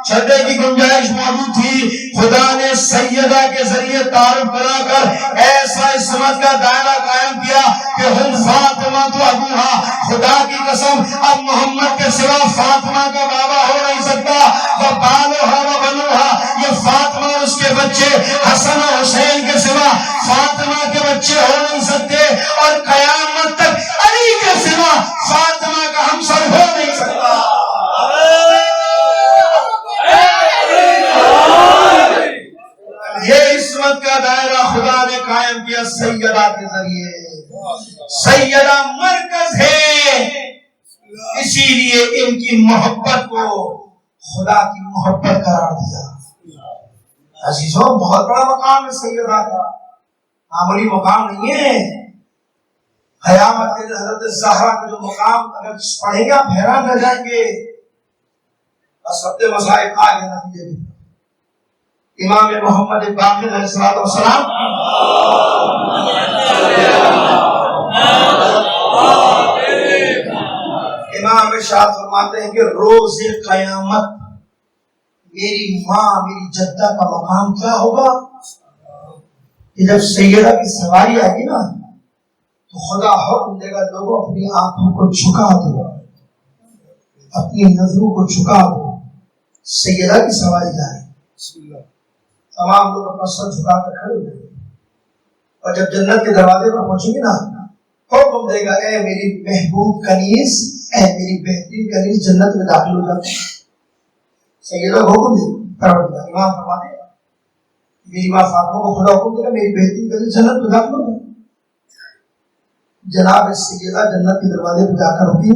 چھٹے کی گنجائش موجود تھی. خدا نے سیدہ کے ذریعے تعارف بنا کر ایسا عصمت کا دائرہ قائم کیا کہ ہم فاطمہ تو ابوہا, خدا کی قسم اب محمد کے سوا فاطمہ کا بابا ہو نہیں سکتا. وبالوہا وبنوہا, یہ فاطمہ اور اس کے بچے حسن و حسین کے سوا فاطمہ کے بچے ہو نہیں سکتے, اور قیامت تک علی کے سوا فاطمہ کا ہمسر ہو نہیں سکتا. یہ عصمت کا دائرہ خدا نے قائم کیا سیدہ کے ذریعے. سیدہ مرکز ہے, اسی لیے ان کی محبت کو خدا کی محبت قرار دیا. عزیزوں بہت بڑا مقام ہے سیدہ کا, معمولی مقام نہیں ہے. قیامت کے حضرت زہرا کا جو مقام اگر پڑھیں گے آپ حیران رہ جائیں گے. بس سب مسائل آگے نتیجے بھی. امام محمد باقر علیہ السلام امام ارشاد فرماتے ہیں کہ روز قیامت میری ماں میری جدہ کا مقام کیا ہوگا کہ جب سیدہ کی سواری آئے گی نا تو خدا حکم دے گا لوگوں اپنی آنکھوں کو جھکا دو, اپنی نظروں کو جھکا دو, سیدہ کی سواری جائے. تمام لوگ اپنا سر جھکا کر کھڑے ہو جائیں گے, اور جب جنت کے دروازے پر پہنچیں گے نا حکم دے گا اے میری محبوب کنیز, اے میری بہترین کنیز جنت میں داخل ہو جاتے. سیدہ کو حکم دے گا, امام فرماتے ہیں میری ماں فاطمہ کو خدا حکم دے گا میری بہترین کنیز جنت میں داخل ہو جائے. جناب سیدہ جنت کے دروازے پہ جا کر ہوگی,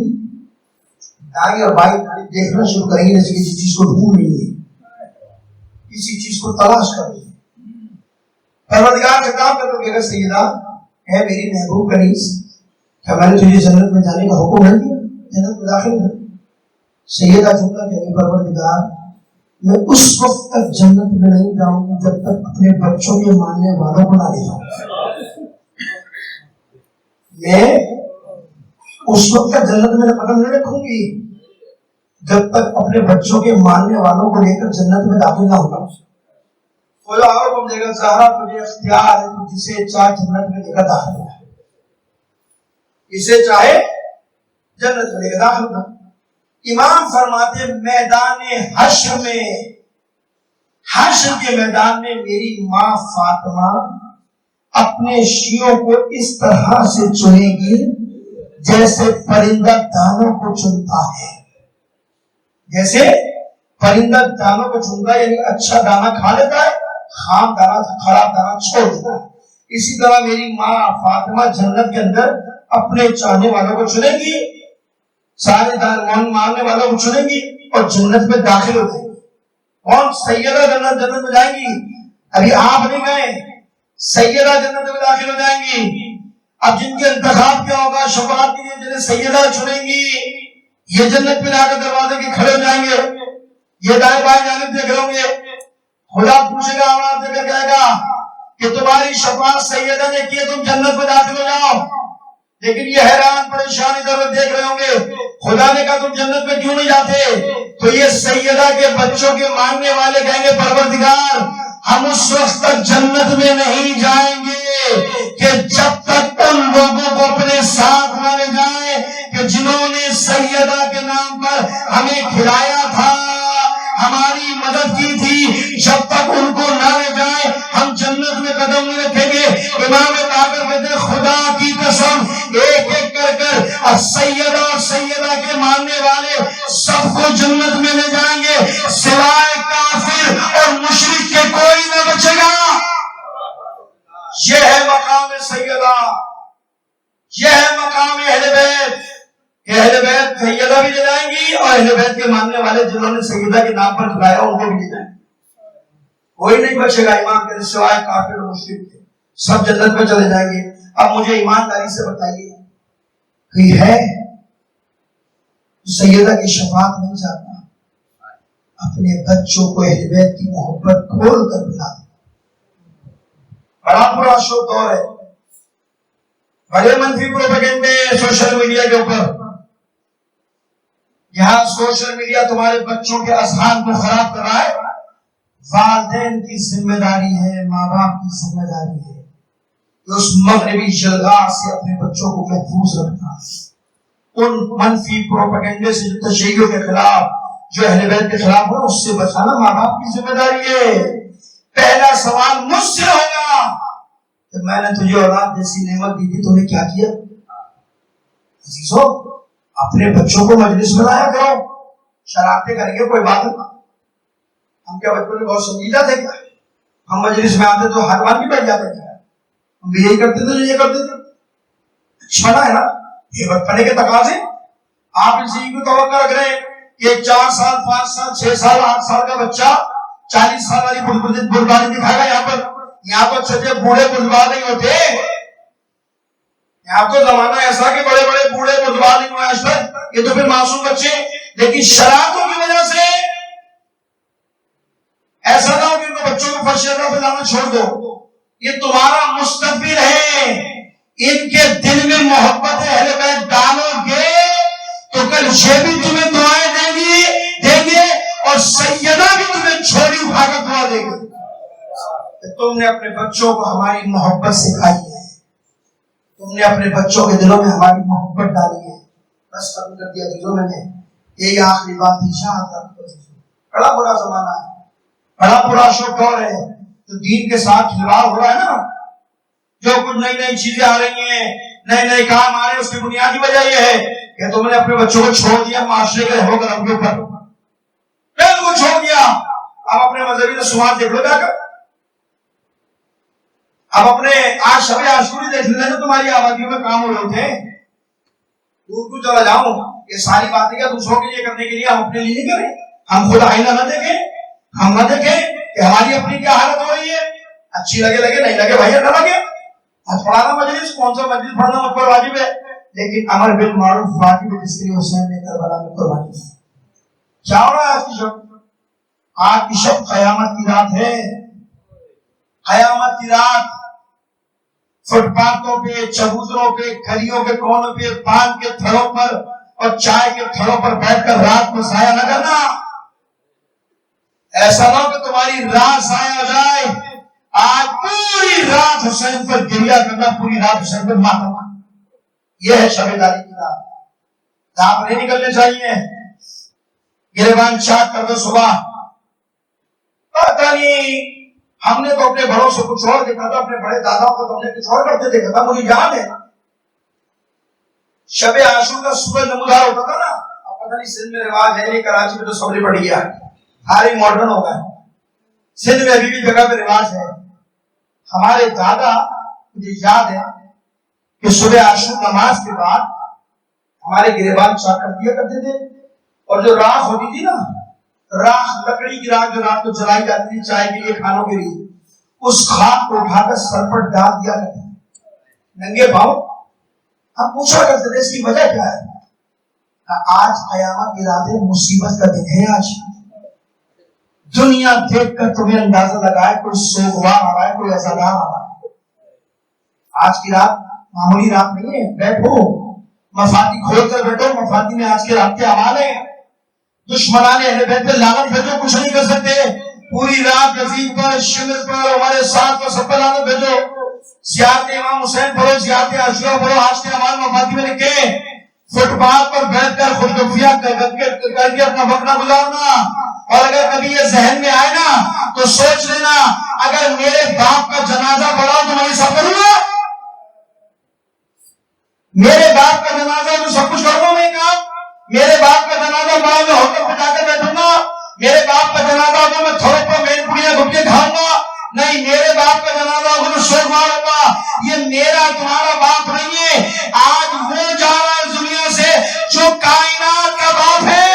دائیں اور بائیں دیکھنا شروع کریں گے جیسے کسی چیز کو ڈھونڈ رہی ہے, کسی چیز کو تلاش کر رہی ہے. پروردگار خطاب کر کے کہا سیدہ اے میری محبوب کنیز, کیا میں نے تجھے جنت میں جانے کا حکم نہیں دیا, جنت میں داخل کر. سیدہ جملہ کہ پروردگار میں اس وقت تک جنت میں نہیں جاؤں گی جب تک اپنے بچوں کے ماننے والوں کو نہ لے جاؤں. میں اس وقت تک جنت میں قدم نہیں رکھوں گی جب تک اپنے بچوں کے ماننے والوں کو لے کر جنت میں داخل نہ ہوگا. خدا حکم دے گا زہرا تجھے اختیار ہے, تو جسے چاہے جنت میں لے کر داخل ہو, جسے چاہے جنت میں لے کر داخل ہو. امام فرماتے میدان حشر میں, حشر کے میدان میں میری ماں فاطمہ اپنے شیعوں کو اس طرح سے چنے گی جیسے پرندہ دانوں کو چنتا ہے. جیسے پرندہ دانوں کو چنتا ہے, یعنی اچھا دانا کھا لیتا ہے خام دانا خراب دانا چھوڑ دیتا ہے. اسی طرح میری ماں فاطمہ جنت کے اندر اپنے چاہنے والوں کو چنے گی, سارے ماننے والوں کو چنے گی اور جنت میں داخل ہو جائیں گی. کون؟ سیدہ جنت میں جائیں گی. ابھی آپ نہیں گئے, سیدہ جنت میں داخل ہو جائیں گی. اب جن کے انتخاب کیا ہوگا شفاعت کے لیے, جنہیں سیدہ چنیں گی, یہ جنت میں جا کر دروازے کے کھڑے ہو جائیں گے, یہ دائیں بائیں جانب دیکھ رہے ہوں گے. خدا پوچھے گا, آواز دے کر کہے گا کہ تمہاری شفاعت سیدہ نے کی, تم جنت میں داخل ہو جاؤ. لیکن یہ حیران پریشان ادھر دیکھ رہے ہوں گے, خدا نے کہا تم جنت میں کیوں نہیں جاتے؟ تو یہ سیدہ کے بچوں کے ماننے والے کہیں گے پروردگار ہم اس وقت تک جنت میں نہیں جائیں گے کہ جب تک ان لوگوں کو اپنے ساتھ نہ لے جائیں کہ جنہوں نے سیدہ کے نام پر ہمیں کھلایا تھا, ہماری مدد کی تھی, جب تک ان کو نہ لے جائیں ہم جنت میں قدم نہیں رکھیں گے. امام باقر کہتے ہیں خدا کی قسم ایک ایک کر سیدہ اور سیدہ کے ماننے والے سب کو جنت میں لے جائیں گے, سوائے کافر اور مشرک کے کوئی نہ بچے گا. یہ ہے مقام سیدہ, یہ ہے مقام اہل بیت. اہل بیت سیدہ بھی لے جائیں گی اور اہل بیت کے ماننے والے جنہوں نے سیدہ کے نام پر کھلایا ان کو بھی لے جائیں گے. کوئی نہیں بچے گا امام کے سوائے کافر اور مشرک کے, سب جنت میں چلے جائیں گے. اب مجھے ایمانداری سے بتائیے کوئی ہے سیدہ کی شفاعت نہیں چاہتا, اپنے بچوں کو اہل بیت کی محبت کھول کر پلا. بڑا برا شو دور ہے, بڑے منفی پروپیگنڈے سوشل میڈیا کے اوپر. یہاں سوشل میڈیا تمہارے بچوں کے اذہان کو خراب کر رہا ہے. والدین کی ذمہ داری ہے, ماں باپ کی ذمہ داری ہے کہ اس مغربی شرگاہ سے اپنے بچوں کو محفوظ رکھنا. ان منفی پروپیگنڈے سے جو تشیعوں کے خلاف, جو اہل بیت کے خلاف ہو, اس سے بچانا ماں باپ کی ذمہ داری ہے. پہلا سوال مجھ سے ہوگا کہ میں نے تجھے اولاد جیسی نعمت دی تھی, تو نے کیا کیا؟ عزیزو اپنے بچوں کو مجلس میں لایا کرو, شرارتیں کریں گے کوئی بات نہیں. ہم کیا بچوں نے بہت سنجیدہ تھے کیا؟ ہم مجلس میں آتے تو ہر بار بھی بیٹھ جاتے تھے, ہم بھی یہی کرتے تھے جو یہ کرتے تھے. چھنا ہے نا یہ بچپنے کے تقاضے. آپ ان سے یہ توقع رکھ رہے ہیں کہ 4 سال 5 سال 6 سال 8 سال کا بچہ 40 سال والی بردباری دکھائے گا. یہاں پر چھوٹے بوڑھے بردبار نہیں ہوتے. یہاں تو زمانہ ایسا کہ بڑے بڑے بوڑھے بردبار نہیں ہوئے آج تک, یہ تو پھر معصوم بچے. لیکن شرارتوں کی وجہ سے ایسا نہ ہو کہ ان کو بچوں کو فرشتہ پہ لانا چھوڑ دو. یہ تمہارا مستقبل ہے, ان کے دل میں محبت اہل بیت ڈالو گے تو کل یہ بھی تمہیں دعائیں دیں گے اور سیدہ بھی تمہیں چھوڑی اٹھا کر دعا دے گی. تم نے اپنے بچوں کو ہماری محبت سکھائی ہے, تم نے اپنے بچوں کے دلوں میں ہماری محبت ڈالی ہے. بس ختم کر دیا چیزوں میں نے, یہی آخری بات تھی. بڑا برا زمانہ ہے, بڑا برا شوق دور ہے. تو دین کے ساتھ کھلواڑ ہو رہا ہے نا, جو کچھ نئی نئی چیزیں آ رہی ہیں, نئے نئے کام آ رہے ہیں, اس کی بنیادی وجہ یہ ہے کہ تم نے اپنے بچوں کو چھوڑ دیا معاشرے کے رہو کرم کے اوپر, بالکل چھوڑ دیا. اب اپنے مذہبی رسومات دیکھ لو جا کر, اب اپنے آج شب عاشوری دیکھ لینا, تمہاری آبادیوں میں کام ہو رہے تھے. دور کو چلا جاؤں, یہ ساری باتیں کیا دوسروں کے لیے کرنے کے لیے, ہم اپنے لیے نہیں کریں. ہم خود آئینہ نہ دیکھیں, ہم نہ دیکھیں کہ ہماری اپنی کیا حالت ہو رہی ہے. اچھی لگے نہیں لگے بھائی نہ لگے. پڑھانا مجلس, کون سا مجلس پڑھنا مجھ پر واجب ہے, لیکن امر بالمعروف واجب ہے, جس کے لیے حسین نے کربلا میں قربانی دی. کیا ہو رہا ہے آج کی شب؟ آج کی شب قیامت کی رات ہے, قیامت کی رات. فٹ پاتھوں پہ, چبوتروں پہ, گلیوں کے کونوں پہ, پان کے تھڑوں پر اور چائے کے تھڑوں پر بیٹھ کر رات کو ضائع نہ کرنا. ایسا نہ ہو کہ تمہاری رات ضائع ہو جائے. آج پوری رات حسین پر گریہ کرنا, پوری رات حسین پر ماتم. یہ ہے شب داری کی رات. داغ نہیں نکلنے چاہیے, گریبان چاک کر دو صبح. پتہ نہیں ہم نے تو اپنے بڑوں سے کچھ اور دیکھا تھا, اپنے بڑے داداؤں کو تو ہم نے کچھ اور کرتے دیکھا تھا. مجھے یاد ہے شب عاشور کا سورج نمودار ہوتا تھا نا. اب پتہ نہیں سندھ میں رواج ہے نہیں, کراچی میں تو سوری پڑ گیا, ساری ماڈرن ہو گئے. سندھ میں ابھی بھی جگہ پہ رواج ہے. ہمارے دادا مجھے یاد ہے کہ صبح عاشور نماز کے بعد ہمارے گریبان چاہ کر دیا کرتے تھے, اور جو راکھ ہوتی تھی نا, راکھ لکڑی کی راکھ جو رات کو جلائی جاتی تھی چائے کے لیے, کھانوں کے لیے, اس خاک کو اٹھا کر سر پر ڈال دیا کرتے تھے ننگے پاؤں. ہم پوچھا کرتے تھے اس کی وجہ کیا ہے؟ آج قیامت کی رات مصیبت کا دن ہے. آج دنیا دیکھ کر تمہیں اندازہ لگائے کوئی سوگوار آ رہا ہے, کوئی عزادار آ رہا ہے. آج کی رات معمولی رات نہیں ہے. بیٹھو, مفادی کھول کر بیٹھو. مفادی میں آج کے رات کے اعمال ہیں. دشمنان اہل بیت پہ لعنت بھیجو, کچھ نہیں کر سکتے. پوری رات یزید پر, شمر پر, ہمارے ساتھ پر, سب پر لعنت بھیجو. زیارت امام حسین پڑھو, زیارت عاشورہ پڑھو. آج کے اعمال مفادی میں لکھے. فٹ پاتھ پر بیٹھ کر خود گفتیاں کر کے اپنا وقت نہ گزارنا. اور اگر کبھی یہ ذہن میں آئے نا تو سوچ لینا, اگر میرے باپ کا جنازہ پڑھا تو میں سب کروں گا. میرے باپ کا جنازہ تو سب کچھ کروں گا میں کام. میرے باپ کا جنازہ پڑھا میں ہوٹل پہ جا کر بیٹھوں گا. میرے باپ کا جنازہ ہوگا میں تھوڑے پر مین پوڑیاں گھٹے کھاؤں گا. نہیں, میرے باپ کا جنازہ ہوگا تو شور ماروں گا. یہ میرا تمہارا باپ نہیں ہے. آج وہ جا رہا ہے اس دنیا سے جو کائنات کا باپ ہے.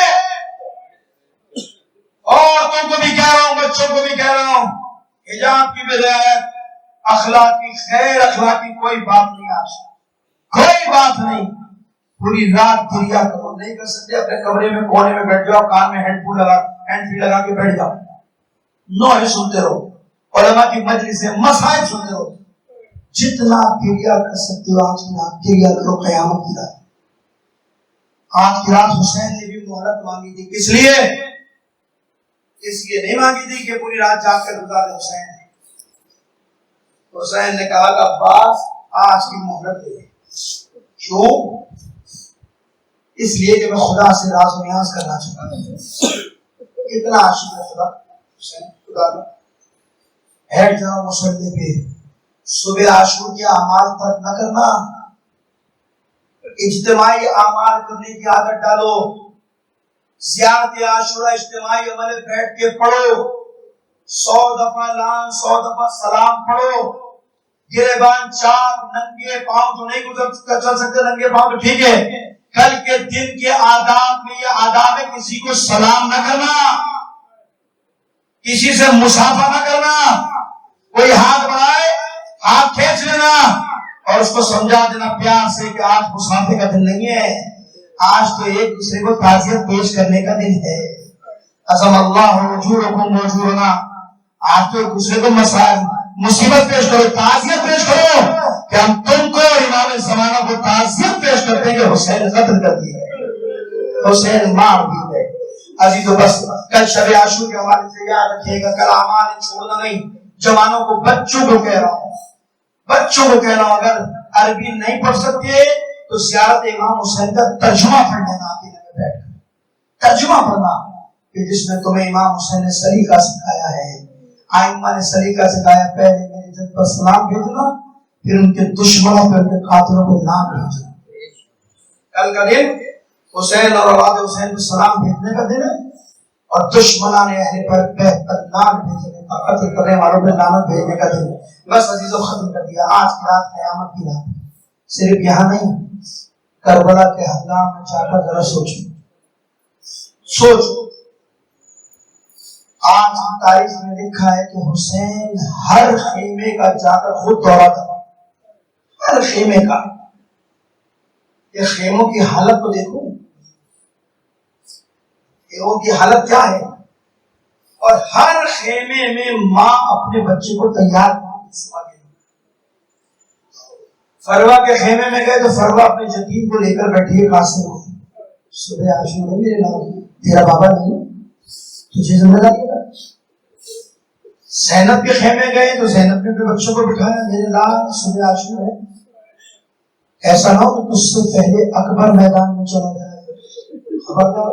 اور تم کو بھی کہہ رہا ہوں, بچوں کو بھی کہہ رہا ہوں, حجاب کی بغیر اخلاقی خیر اخلاقی کوئی بات نہیں. آج کوئی بات نہیں. پوری رات دریا کرو, نہیں کر سکتے اپنے کمرے میں کونے میں بیٹھ جاؤ, کان میں ہینڈ فری لگا کے بیٹھ جاؤ, نوحے سنتے رہو, علماء کی مجلس سے مسائل سنتے رہو. جتنا دریا کر سکتے ہو آج کی رات دریا کرو. قیامت کی رات, آج کی رات حسین نے بھی مہلت مانگی تھی. کس لیے؟ اس لیے نہیں مانگی تھی کہ پوری رات جاگ کر گزارے. حسین نے کہا کہ عباس آج کی مہلت دے. کیوں؟ اس لیے کہ میں خدا سے راز و نیاز کرنا چاہتا ہوں. اتنا عاشق ہے خدا. حسین خدا کا بیٹھ جاؤ مصلی پہ. صبح عاشور کے اعمال ترک نہ کرنا, اجتماعی اعمال کرنے کی عادت ڈالو. زیارت عاشورہ اجتماعی عمل بیٹھ کے پڑھو. 100 دفعہ لان 100 دفعہ سلام پڑھو. گریبان چاک ننگے پاؤں تو نہیں چل سکتے, ننگے پاؤں تو ٹھیک ہے. کل کے دن کے آداب میں یہ آداب ہے کسی کو سلام نہ کرنا, کسی سے مصافحہ نہ کرنا. کوئی ہاتھ بڑھائے ہاتھ کھینچ لینا اور اس کو سمجھا دینا پیار سے کہ آج مصافحے کا دن نہیں ہے, آج تو ایک دوسرے کو تعزیت پیش کرنے کا دن ہے. عظم اللہ وجورکم وجورنا. آج تو ایک دوسرے کو مسائل مصیبت پیش کرو, تعزیت پیش کرو کہ ہم تم کو اور امام زمانہ کو تعزیت پیش کرتے ہیں کہ حسین قتل کر دیا ہے, حسین مار دی گئے. عزیزو بس کل شب عاشور کے حوالے سے یاد رکھیے گا, کل اعمال چھوڑنا نہیں. جوانوں کو, بچوں کو کہہ رہا ہوں, بچوں کو کہہ رہا ہوں, اگر عربی نہیں پڑھ سکتے تو زیارت امام حسین کا ترجمہ پڑھ لینا. اکیلے میں بیٹھ کر ترجمہ پڑھنا کہ جس میں تمہیں امام حسین نے سلیقہ سکھایا ہے, آئمہ نے سلیقہ سکھایا. پہلے میرے جد پر سلام بھیجنا, پھر ان کے دشمنوں پر, ان کے قاتلوں کو نام بھیجنا. کل کا دن حسین اور اولاد حسین کو سلام بھیجنے کا دن ہے, اور دشمنان اہل پر نام بھیجنے کا, قتل کرنے والوں پہ لعنت بھیجنے کا دن. بس عزیزو ختم کر دیا. آج کی رات قیامت کی رات. صرف یہاں نہیں, کربلا کے حلام میں جا کر ذرا سوچو. آج تاریخ میں لکھا ہے کہ حسین ہر خیمے کا جا کر خود دورہ کرا, ہر خیمے کا. یہ خیموں کی حالت تو دیکھو, خیموں کی حالت کیا ہے. اور ہر خیمے میں ماں اپنے بچے کو تیار کرتی. فروا کے خیمے میں گئے تو فروا اپنے یتیم کو لے کر بیٹھی ہے. قاسم صبح عاشور ہے میرے نام, تیرا بابا نہیں ہے, تجھے ذمہ داری ہے. زینب کے خیمے گئے تو زینب نے اپنے بچوں کو بٹھایا, میرے لال صبح عاشور ہے. ایسا نہ ہو کہ تجھ سے پہلے اکبر میدان میں چلا جائے, خبردار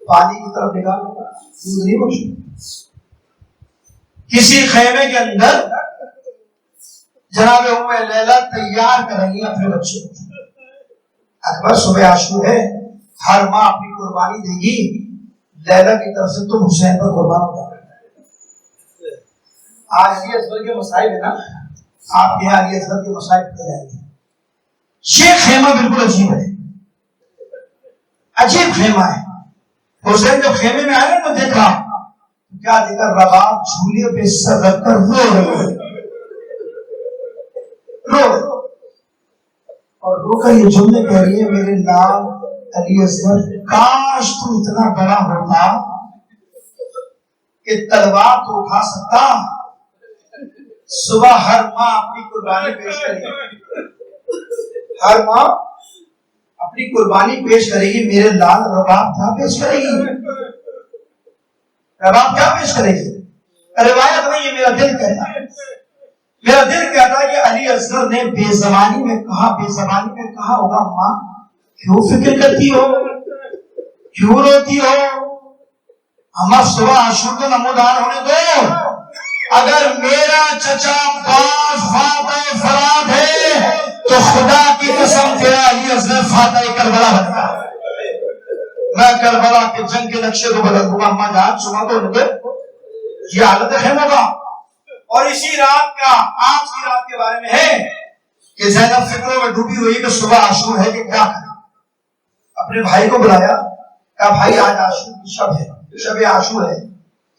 پانی کی طرف نگاہ دودھ نہیں بخش. کسی خیمے کے اندر جناب ام لیلہ تیار کریں گی اپنے بچے کو. اکبر صبح عاشور ہے, ہر ماں اپنی قربانی دے گی, لیلہ کی طرف سے تم حسین پر قربان ہو جائے. آج علی اصغر کے مسائل ہے نا، آپ کے یہاں علی اصغر کے مسائل پڑھ جائیں گے. یہ خیمہ بالکل عجیب ہے، عجیب خیمہ ہے. حسین جب خیمے میں آئے نا دیکھا، کیا دیکھا؟ رباب جھولے پہ سر رکھ کر رو رہے اور رو کر یہ جملے کہہ رہی ہے، میرے لال علی اصغر کاش تو اتنا بڑا ہوتا کہ تلوار تو اٹھا سکتا. صبح ہر ماں اپنی قربانی پیش کرے گی، ہر ماں اپنی قربانی پیش کرے گی. میرے لال رباب کیا پیش کرے گی؟ رباب کیا پیش کرے گی؟ روایت میں یہ میرا دل کہتا ہے، میرا دل کہتا ہے کہ علی اصغر نے بے زبانی میں کہا ہوگا، ماں کیوں فکر کرتی ہو، کیوں روتی ہو؟ ہمارا صبح عاشور کو نمودار ہونے دو. اگر میرا چچا باز فاتح فرات ہے تو خدا کی قسم تیرا علی اصغر فاتح کربلا بنتا ہے. میں کربلا کے جنگ کے نقشے کو بدل دوں گا. اما جان سنا تو ان کے یہ حالت خیمہ کا. اور اسی رات کا آج کی رات کے بارے میں ہے کہ زینب فکروں میں ڈوبی ہوئی کہ صبح عاشور ہے کہ کیا کریں. اپنے بھائی کو بلایا، کہا بھائی آج عاشور کی شب ہے، شب عاشور ہے،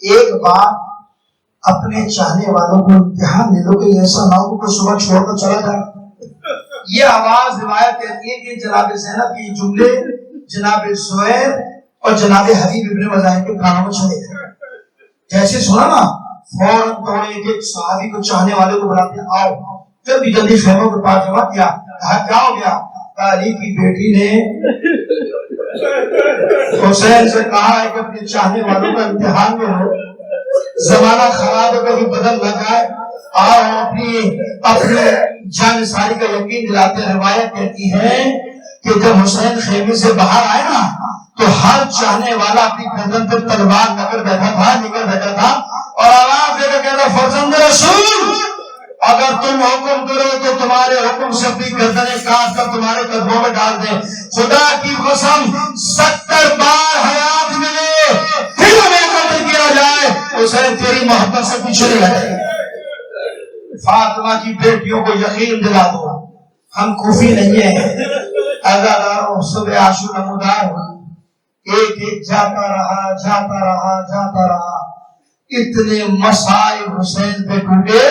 ایک بار اپنے چاہنے والوں کو امتحان لے لو کہ ایسا نہ ہو کہ صبح چھوڑ کر چلا جائے. یہ آواز روایت کہتی ہے کہ جناب زینب کی جملے جناب زہیر اور جناب حبیب ابن مظاہر کے کانوں میں چلے گئے. جیسے سنا نا فوراً دوڑے ایک صحابی کو چاہنے والے کو بلاتے ہیں، آؤ. جلدی جلدی خیموں کے پاس جمع کیا. کہا کیا ہو گیا؟ علی کی بیٹی نے حسین سے کہا ہے کہ اپنے چاہنے والوں کا امتحان میں ہو، زمانہ خراب ہے کبھی بدل نہ جائے. اور اپنی جان ساری کا یقین دلاتے. روایت کہتی ہے کہ جب حسین خیمے سے باہر آئے نا تو ہر چاہنے والا اپنی گردن پر تلوار لے کر بیٹھا تھا اور آواز دے کر کہتا فرزند رسول اگر تم حکم کرو تو تمہارے حکم سے اپنی گردنیں کاٹ کر تمہارے قدموں میں ڈال دیں. خدا کی قسم 70 بار حیات ملے پھر ہمیں قتل کیا جائے حسین تیری محبت سے پیچھے نہیں ہٹے. فاطمہ کی بیٹیوں کو یقین دلا دو ہم کوفی نہیں ہیں. عزاداروں صبح عاشور نمودار ہوئی، ایک ایک جاتا رہا. اتنے مسائب حسین پہ ٹوٹے.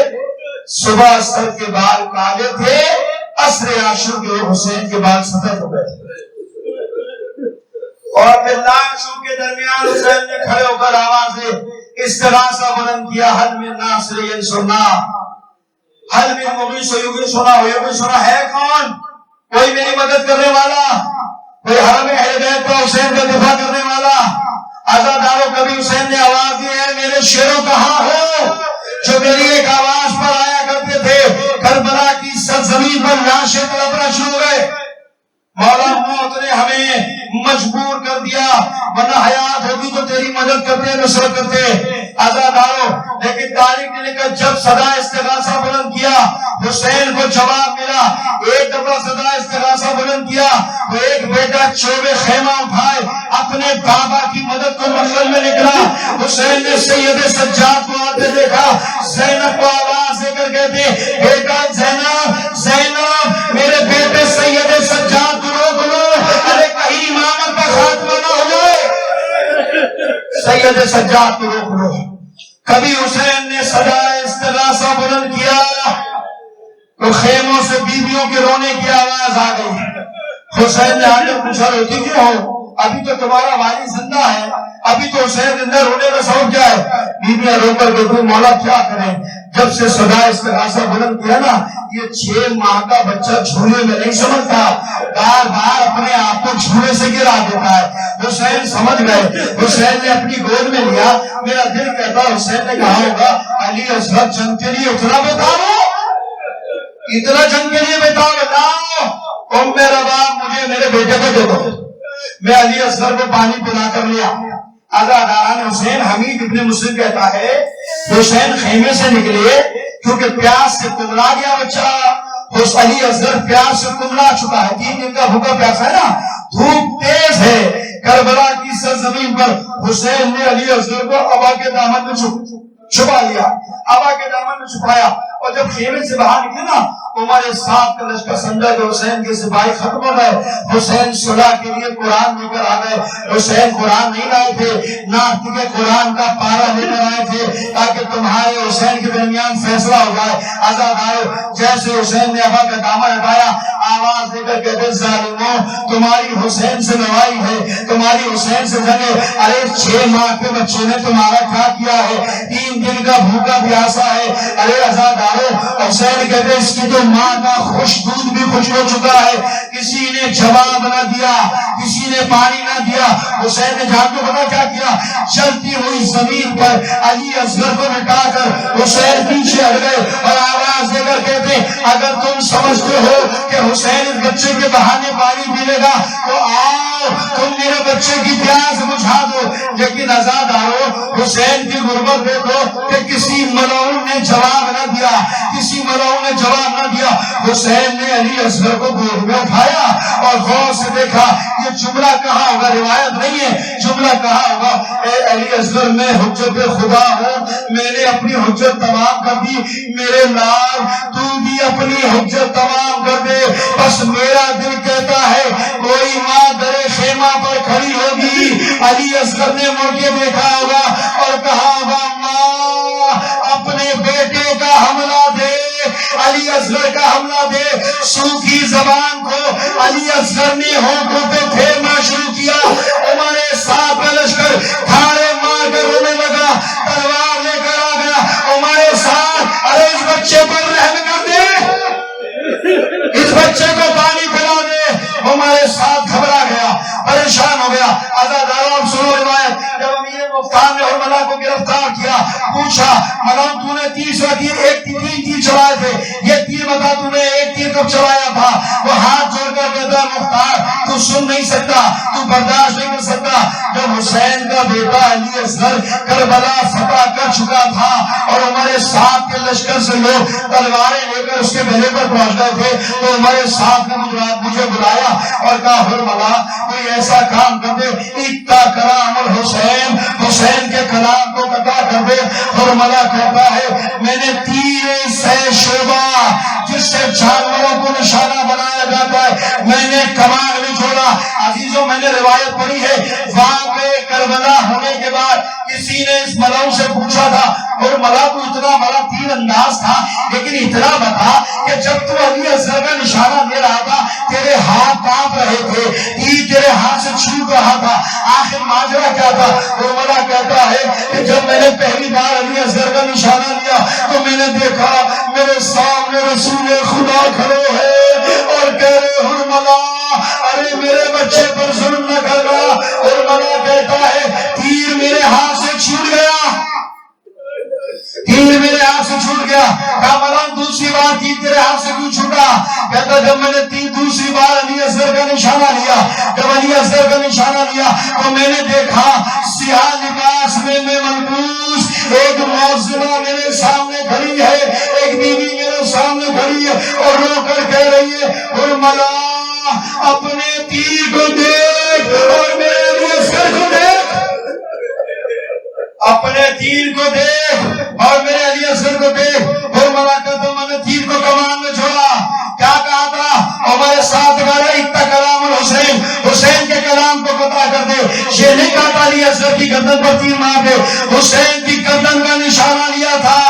صبح سر کے بال کالے تھے، عصر عاشور کے حسین کے بال سفید ہو گئے. اور پھر لاشوں کے درمیان حسین نے کھڑے ہو کر آواز استغاثہ بلند کیا، حل من ناصر ینصرنا، حل من مغیث یغیثنا. ہے کون کوئی میری مدد کرنے والا، کوئی حرم اہل بیت پر حسین کا دفاع کرنے والا؟ عزاداروں کبھی حسین نے آواز دی ہے میرے شیروں کہاں ہو جو میری ایک آواز پر آیا کرتے تھے؟ کربلا کی سرزمین پر لاشیں تڑپنا شروع ہو گئے. مولا موت نے ہمیں مجبور کر دیا، ورنہ حیات ہوگی تو تیری مدد کرتے نصرت کرتے. عزاداروں لیکن تاریخ نے لکھا جب صدا استغاثہ بلند کیا حسین کو جواب ملا. ایک دفعہ صدا استغاثہ بلند کیا تو ایک بیٹا چوبے خیمہ اٹھائے اپنے بابا کی مدد کو منزل میں نکلا. حسین نے سید سجاد کو آتے دیکھا، زینب کو آواز دے کر کہتے بیٹا زینب میرے بیٹے سید سجاد کو روک لو، ارے کہیں امامت کا خاتمہ نہ ہو جائے. سید سجاد کو روک لو. کبھی حسین نے صدا استغاثہ بلند کیا تو خیموں سے بیویوں کے رونے کی آواز آ گئی. حسین نے آگے پوچھا روتی کیوں ہو؟ ابھی تو تمہارا والد زندہ ہے، ابھی تو حسین زندہ رونے کا سبب کیا ہے؟ بیویاں رو کر کے مولا کیا کریں، جب سے صدا استغاثہ بلند کیا نا یہ 6 ماہ کا بچہ جھولے میں نہیں سمجھتا، بار بار اپنے آپ کو جھولے سے گرا دیتا ہے. حسین سمجھ گئے، حسین نے اپنی گود میں لیا. میرا دل کہتا حسین نے کہا ہوگا علی اصغر جنگ کے لیے اتنا جنگ کے لیے بتاؤ تم میرا باپ مجھے میرے بیٹے کو دے دو. میں علی اصغر کو پانی پلا کر لیا. عزاداران حسین حمید ابن مسلم کہتا ہے حسین خیمے سے نکلے کیونکہ پیاس سے کملا گیا بچہ. علی اصغر پیاس سے کملا چکا ہے، 3 دن کا بھوکا پیاسا ہے نا، دھوپ تیز ہے. کربلا کی سرزمین پر حسین نے علی اصغر کو ابا کے دامن میں چھپا لیا، ابا کے دامن میں چھپایا، اور جب خیمے سے باہر نکلے نا عمر ساتھ کا لشکر سمجھا کہ حسین کے سپاہی ختم ہو گئے، حسین صلح کے لیے قرآن لے کر آ گئے۔ حسین قرآن نہیں لائے تھے، نہ کہ قرآن کا پارا لے کر آئے تھے تاکہ تمہارے حسین کے درمیان فیصلہ ہو جائے۔ آزاد آئے، جیسے حسین نے ابا کا دامن ہٹایا، آواز دے کر کہتے ظالموں تمہاری حسین سے لڑائی ہے، تمہاری حسین سے جنگ ہے۔ ارے 6 ماہ کے بچے نے تمہارا کیا کیا ہے؟ 3 دن کا بھوکا پیاسا ہے۔ ارے آزاد آئے، حسین کہتے اس کی تو ماں کا خوش دودھ بھی خوش ہو چکا ہے، کسی نے جواب نہ دیا، کسی نے پانی نہ دیا۔ حسین نے جان کو پتا کیا کیا؟ چلتی ہوئی زمین پر علی اصغر کو مٹا کر حسین پیچھے ہٹ گئے اور آواز دے کر کہتے اگر تم سمجھتے ہو کہ حسین اس بچے کے بہانے پانی پیلے گا تو آؤ تم میرے بچے کی پیاس بجھا دو۔ لیکن آزاد آؤ، حسین کی غربت دیکھو کہ کسی ملعون نے جواب نہ دیا، کسی ملعون نے جواب نہ دیا۔ حسین نے علی اصغر کو گود میں اٹھایا اور غور سے دیکھا، یہ جملہ کہاں ہوگا؟ روایت نہیں ہے، جملہ کہاں ہوگا؟ اے علی اصغر میں حجت خدا ہوں، میں نے اپنی حجت تمام کر دی، میرے لال تو بھی اپنی حجت تمام کر دے۔ بس میرا دل کہتا ہے کوئی ماں درے خیمہ پر کھڑی ہوگی، علی اصغر نے مڑ کے دیکھا ہوگا اور کہا ہوگا ماں اپنے بیٹے کا حملہ دے، علی اصغر کا حملہ دے۔ سوکھی زبان کو علی اصغر نے ہونٹوں پہ پھیرنا شروع کیا۔ عمر ساتھ کا لشکر دھاڑے مار کر رونے لگا، تلوار لے کر آ گیا۔ عمر ساتھ ارے اس بچے پر رحم کر دے، اس بچے کو پانی پلا دے۔ عمر ساتھ گھبرا گیا، پریشان ہو گیا۔ آزاد آپ سنو روایت، جب امیر مختار نے حرملہ کو گرفتار کیا، پوچھا ملعون تو نے 30 تیر، ایک 3 تیر چلائے تھے، یہ تیر بتا تو نے ایک تیر کب چلایا تھا؟ وہ ہاتھ جوڑ کر کہتا مختار تو سن نہیں سکتا، تو برداشت نہیں کر سکتا۔ جب حسین کا بیٹا علی اصغر کربلا فتح کر چکا تھا اور عمر ساتھ کے لشکر سے لوگ تلواریں لے کر اس کے گلے پر پہنچ گئے تھے تو عمر ساتھ نے مجھے بلایا اور کہا حرملہ کوئی ایسا کام کر دے اکتا کلام الحسین، حسین کے کلام کو قطع کر دے۔ حرملہ کہتا ہے میں نے تیر سے شعبہ جس سے جانوروں کو نشانہ بنایا جاتا ہے میں نے کمان میں چھوڑا۔ عزیزوں میں نے روایت پڑھی ہے واقع کربلا ہونے کے بعد کسی نے اس ملعون سے پوچھا تھا اور ملعون کو اتنا بڑا تیر انداز تھا لیکن اتنا بتا کہ جب تو علی اصغر کا نشانہ دے رہا تھا تیرے ہاتھ کانپ رہے تھے، تیر تیرے ہاتھ سے چھوٹ رہا تھا، آخر ماجرا کیا تھا؟ حرملہ کہتا ہے کہ جب میں نے پہلی بار علی اصغر کا نشانہ لیا تو میں نے دیکھا میرے سامنے رسول خدا کھڑے ہیں اور کہہ رہے حرملہ ارے میرے بچے پر ظلم نہ کرنا۔ حرملہ کہتا ہے تیر میرے ہاتھ سے چھوٹ گیا، تیر میرے ہاتھ سے چھوٹ گیا۔ کہا ملعون دوسری بار تیر تیرے ہاتھ سے کیوں چھوٹا؟ کہتا جب میں نے دوسری بار علی اصغر کا نشانہ لیا، جب علی اصغر کا نشانہ لیا تو میں نے دیکھا سیاہ لباس میں ملبوس ایک معظمہ میرے سامنے کھڑی ہے، ایک بیوی میرے سامنے کھڑی ہے اور رو کر کہہ رہی ہے حرملہ اپنے تیر کو دیکھ اور میرے علی اصغر کو دیکھ، اپنے تیر کو دیکھ اور میرے علی اصغر کو دیکھ۔ حرملہ کہتا میں نے تیر کو کمان میں چھوڑا، کیا کہا تھا؟ عمر ساتھ گاڑا اکتا کلام الحسین، حسین کے کلام کو قطع کر دے۔ یہ نہیں کہتا علی اصغر کی گردن پر تیر مار دے، حسین کی گردن کا نشانہ لیا تھا۔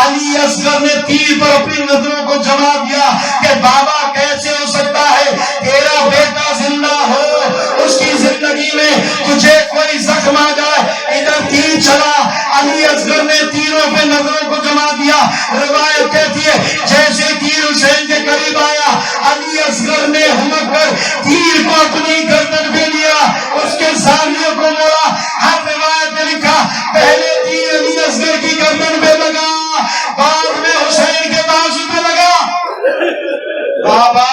علی اصغر نے تیر پر اپنی نظروں کو جما دیا کہ بابا کیسے ہو سکتا ہے تیرا بیٹا زندہ ہو، اس کی زندگی میں تجھے کوئی زخم آ جائے، ادھر تیر چلا۔ علی اصغر نے تیروں پہ نظروں کو جما دیا۔ روایت کہتی ہے جیسے تیر حسین کے قریب آیا علی اصغر نے ہمت کر تیر کو اپنی گردن پہ لیا، اس کے زانیوں کو موڑا۔ ہر روایت میں لکھا پہلے تیر علی اصغر کی گردن پہ لگا، بعد میں حسین کے بازو پہ لگا۔ بابا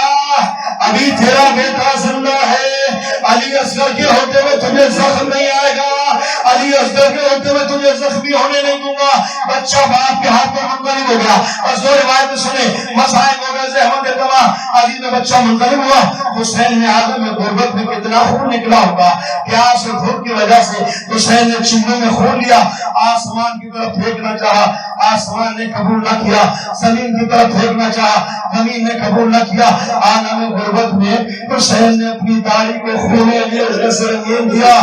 ابھی تیرا بیٹا زندہ ہے، علی اصغر کے ہوتے ہوئے تجھے زخم نہیں آئے گا، علی اصغر کے ہوتے ہوئے تجھے زخمی ہونے نہیں دوں گا۔ بچہ باپ کے ہاتھ میں منقلب ہو گیا. اور دو روایتیں سنے, مسائب ہو گئے, زحمت ارتوا, علی میں بچہ منقلب ہوا. حسین نے عالم میں غربت میں کتنا خون نکلا ہوگا, پیاس اور بھوک کی وجہ سے حسین نے چنوں میں خون لیا, آسمان کی طرف پھینکنا چاہا, آسمان نے قبول نہ کیا. زمین کی طرف پھینکنا چاہا, زمین نے قبول نہ کیا. عالم غربت میں حسین نے اپنی داڑھی کو خون علی اصغر سے رنگین دیا.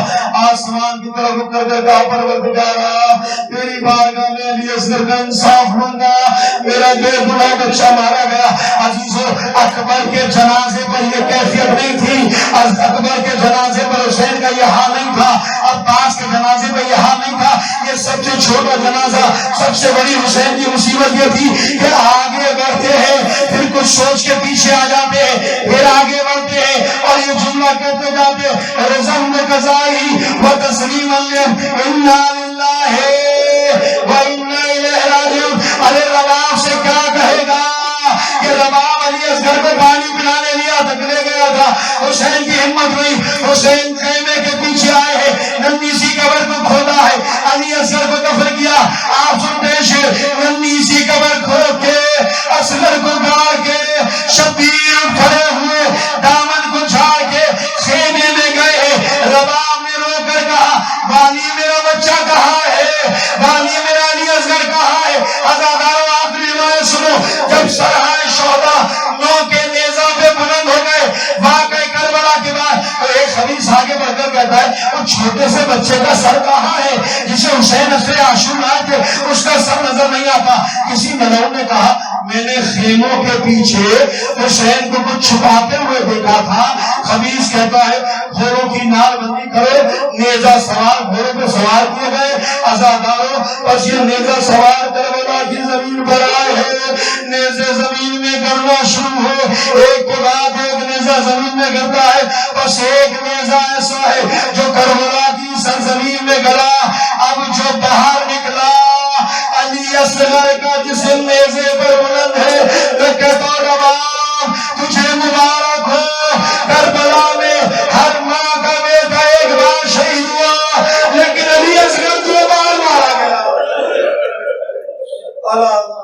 آسمان کی طرف رک کر کہا, پروردگارا تیری بارگاہ میں علی اصغر کا انصاف مانگا, میرا بے گناہ بچہ مارا گیا. عزیزو, اکبر کے جنازے پر یہ کیفیت نہیں تھی, اکبر کے جنازے پر حسین کا یہ حال نہیں تھا, عباس کے جنازے پر یہ حال نہیں تھا. یہ سب سے چھوٹا جنازہ, سب سے بڑی حسین کی مصیبت یہ تھی کہ آگے بڑھتے ہیں پھر کچھ سوچ کے پیچھے آ جاتے ہیں, پھر آگے بڑھتے ہیں اور یہ جملہ کہتے جاتے ہیں, رضم قضائی و تسلیم انا للہ و انا الیہ راجعون. ارے رباب سے کیا کہے گا کہ رباب علی اصغر کو پانی پلانے لیا تک لے گیا تھا, حسین کی ہمت ہوئی, حسین خیمے کے پیچھے آئے ہیں, ننھی سی قبر کو کھودا ہے, علی اصغر کو دفن کیا. آپ سنتے ہیں, ننھی سی قبر کھود کے اصغر کو گاڑ کے شبیر کھڑے ہوئے دامن کو جھاڑ کے خیمے میں گئے. رباب نے رو کر کہا, والی میرا بچہ کہاں ہے, والی میرا علی اصغر کہاں ہے. عزادارو آخری روایت سنو, جب سرحائے شہداء نو کے نیزہ پہ بلند ہو گئے واقعہ کربلا کے بعد, تو ایک حدیث آگے بڑھ کر کہتا ہے وہ چھوٹے سے بچے کا سر کہاں ہے جسے حسین اصغر عاشور لائے تھے, اس کا سر نظر نہیں آتا. کسی ملعون نے کہا, میں نے خیموں کے پیچھے حسین کو کچھ چھپاتے ہوئے دیکھا تھا. خبیث کہتا ہے گھوڑوں کی نال بندی کرو, نیزہ سوار گھوڑوں پہ سوار کیے گئے. عزادارو, بس یہ نیزہ سوار کربلا کی زمین پر آئے ہیں, نیزے زمین میں گرنا شروع ہو, ایک کے بعد ایک نیزہ زمین میں گرتا ہے. بس ایک نیزہ ایسا ہے جو کربلا کی سرزمین میں گرا. اب جو باہر نکلا علی اصغر کا جسم نیزے پر بلند ہے. میں کہتا ہوں رباب تجھے مبارک ہو, کربلا میں ہر ماں کا بیٹا ایک بار شہید ہوا, لیکن علی اصغر دو بار مارا گیا. اللہ